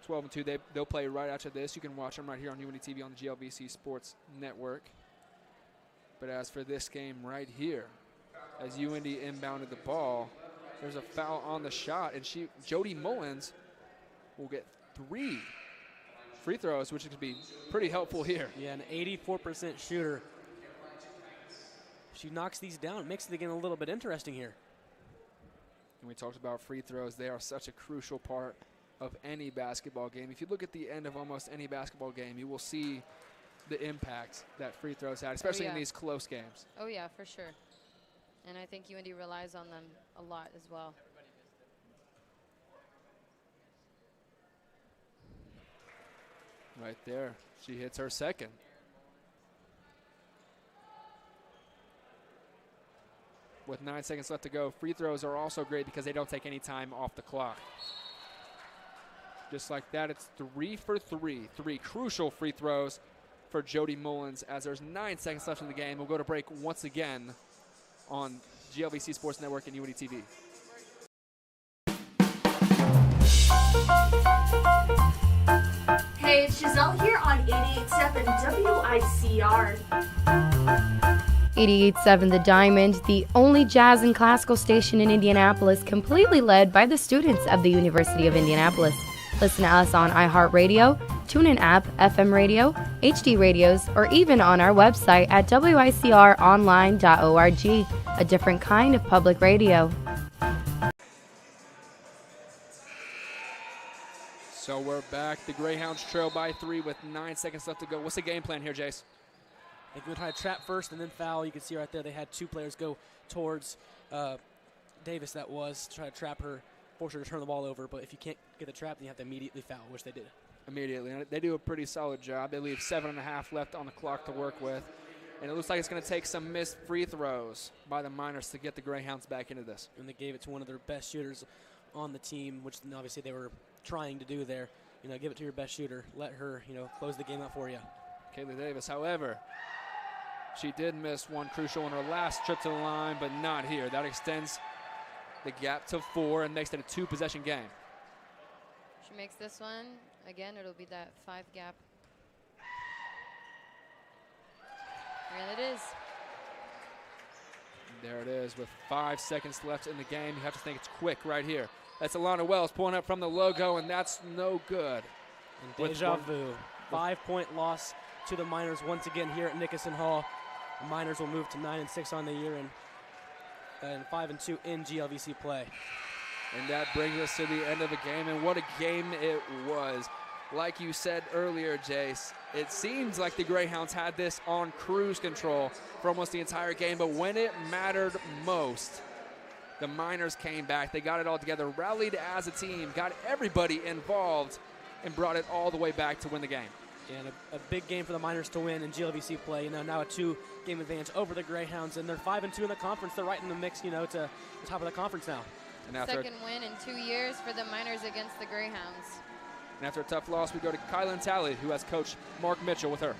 12-2, they'll play right after this. You can watch them right here on UINDY TV on the GLVC Sports Network. But as for this game right here, as UINDY inbounded the ball, there's a foul on the shot, and Jody Mullins will get 3 free throws, which could be pretty helpful here. Yeah, an 84% shooter. If she knocks these down, it makes it again a little bit interesting here. And we talked about free throws. They are such a crucial part of any basketball game. If you look at the end of almost any basketball game, you will see the impact that free throws had, especially in these close games. Oh, yeah, for sure. And I think UINDY relies on them a lot as well. Right there. She hits her second. With 9 seconds left to go, free throws are also great because they don't take any time off the clock. Just like that, it's 3 for 3. 3 crucial free throws for Jody Mullins as there's 9 seconds left in the game. We'll go to break once again on GLVC Sports Network and UINDY TV. Hey, it's Giselle here on 88.7 WICR. 88.7 The Diamond, the only jazz and classical station in Indianapolis, completely led by the students of the University of Indianapolis. Listen to us on iHeartRadio, TuneIn app, FM radio, HD radios, or even on our website at wicronline.org, a different kind of public radio. So we're back. The Greyhounds trail by 3 with 9 seconds left to go. What's the game plan here, Jace? They're going to try to trap first and then foul. You can see right there they had 2 players go towards Davis, that was, to try to trap her, force her to turn the ball over. But if you can't get the trap, then you have to immediately foul, which they did. Immediately. And they do a pretty solid job. They leave 7.5 left on the clock to work with. And it looks like it's going to take some missed free throws by the Miners to get the Greyhounds back into this. And they gave it to one of their best shooters on the team, which obviously they were trying to do there. You know, give it to your best shooter. Let her, close the game out for you. Kayla Davis, however, she did miss one crucial in her last trip to the line, but not here. That extends the gap to 4 and makes it a 2-possession game. She makes this one. Again, it'll be that 5 gap. And it is. There it is with 5 seconds left in the game. You have to think it's quick right here. That's Alana Wells pulling up from the logo, and that's no good. And deja vu. 5-point loss to the Miners once again here at Nickerson Hall. The Miners will move to 9-6 on the year and 5-2 in GLVC play. And that brings us to the end of the game, and what a game it was. Like you said earlier, Jace, it seems like the Greyhounds had this on cruise control for almost the entire game, but when it mattered most, the Miners came back. They got it all together, rallied as a team, got everybody involved, and brought it all the way back to win the game. Yeah, and a big game for the Miners to win in GLVC play. Now a 2-game advantage over the Greyhounds, and they're 5-2 in the conference. They're right in the mix, to the top of the conference now. And second win in 2 years for the Miners against the Greyhounds. And after a tough loss, we go to Kylan Talley, who has Coach Mark Mitchell with her.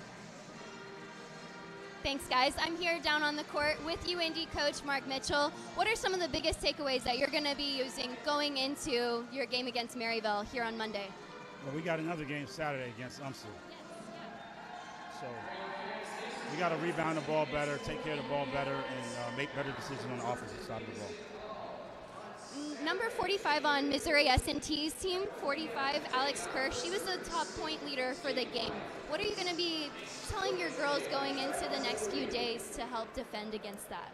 Thanks, guys. I'm here down on the court with UINDY coach Mark Mitchell. What are some of the biggest takeaways that you're going to be using going into your game against Maryville here on Monday? Well, we got another game Saturday against UMSL. So we got to rebound the ball better, take care of the ball better, and make better decisions on the offensive side of the ball. Number 45 on Missouri S&T's team, 45, Alex Kerr. She was the top point leader for the game. What are you going to be telling your girls going into the next few days to help defend against that?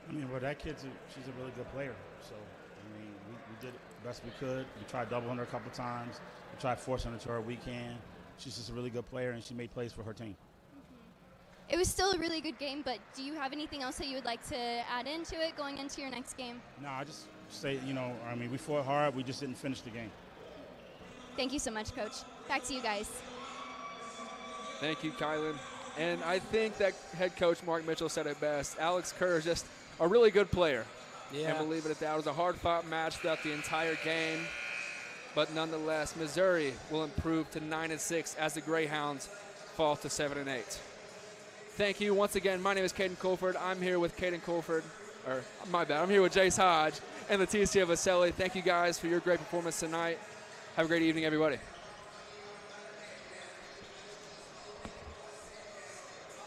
I mean, well, that she's a really good player. So, I mean, we did the best we could. We tried doubling her a couple times. We tried forcing her to her weekend. She's just a really good player, and she made plays for her team. It was still a really good game, but do you have anything else that you would like to add into it going into your next game? No, I just say, I mean, we fought hard. We just didn't finish the game. Thank you so much, Coach. Back to you guys. Thank you, Kylan. And I think that head coach Mark Mitchell said it best. Alex Kerr is just a really good player. Yeah. Can't believe it at that. It was a hard-fought match throughout the entire game. But nonetheless, Missouri will improve to 9-6 as the Greyhounds fall to 7-8. Thank you once again. My name is Caden Colford. I'm here with Caden Colford. Or, my bad, I'm here with Jace Hodge and the TCF Vaselli. Thank you guys for your great performance tonight. Have a great evening, everybody.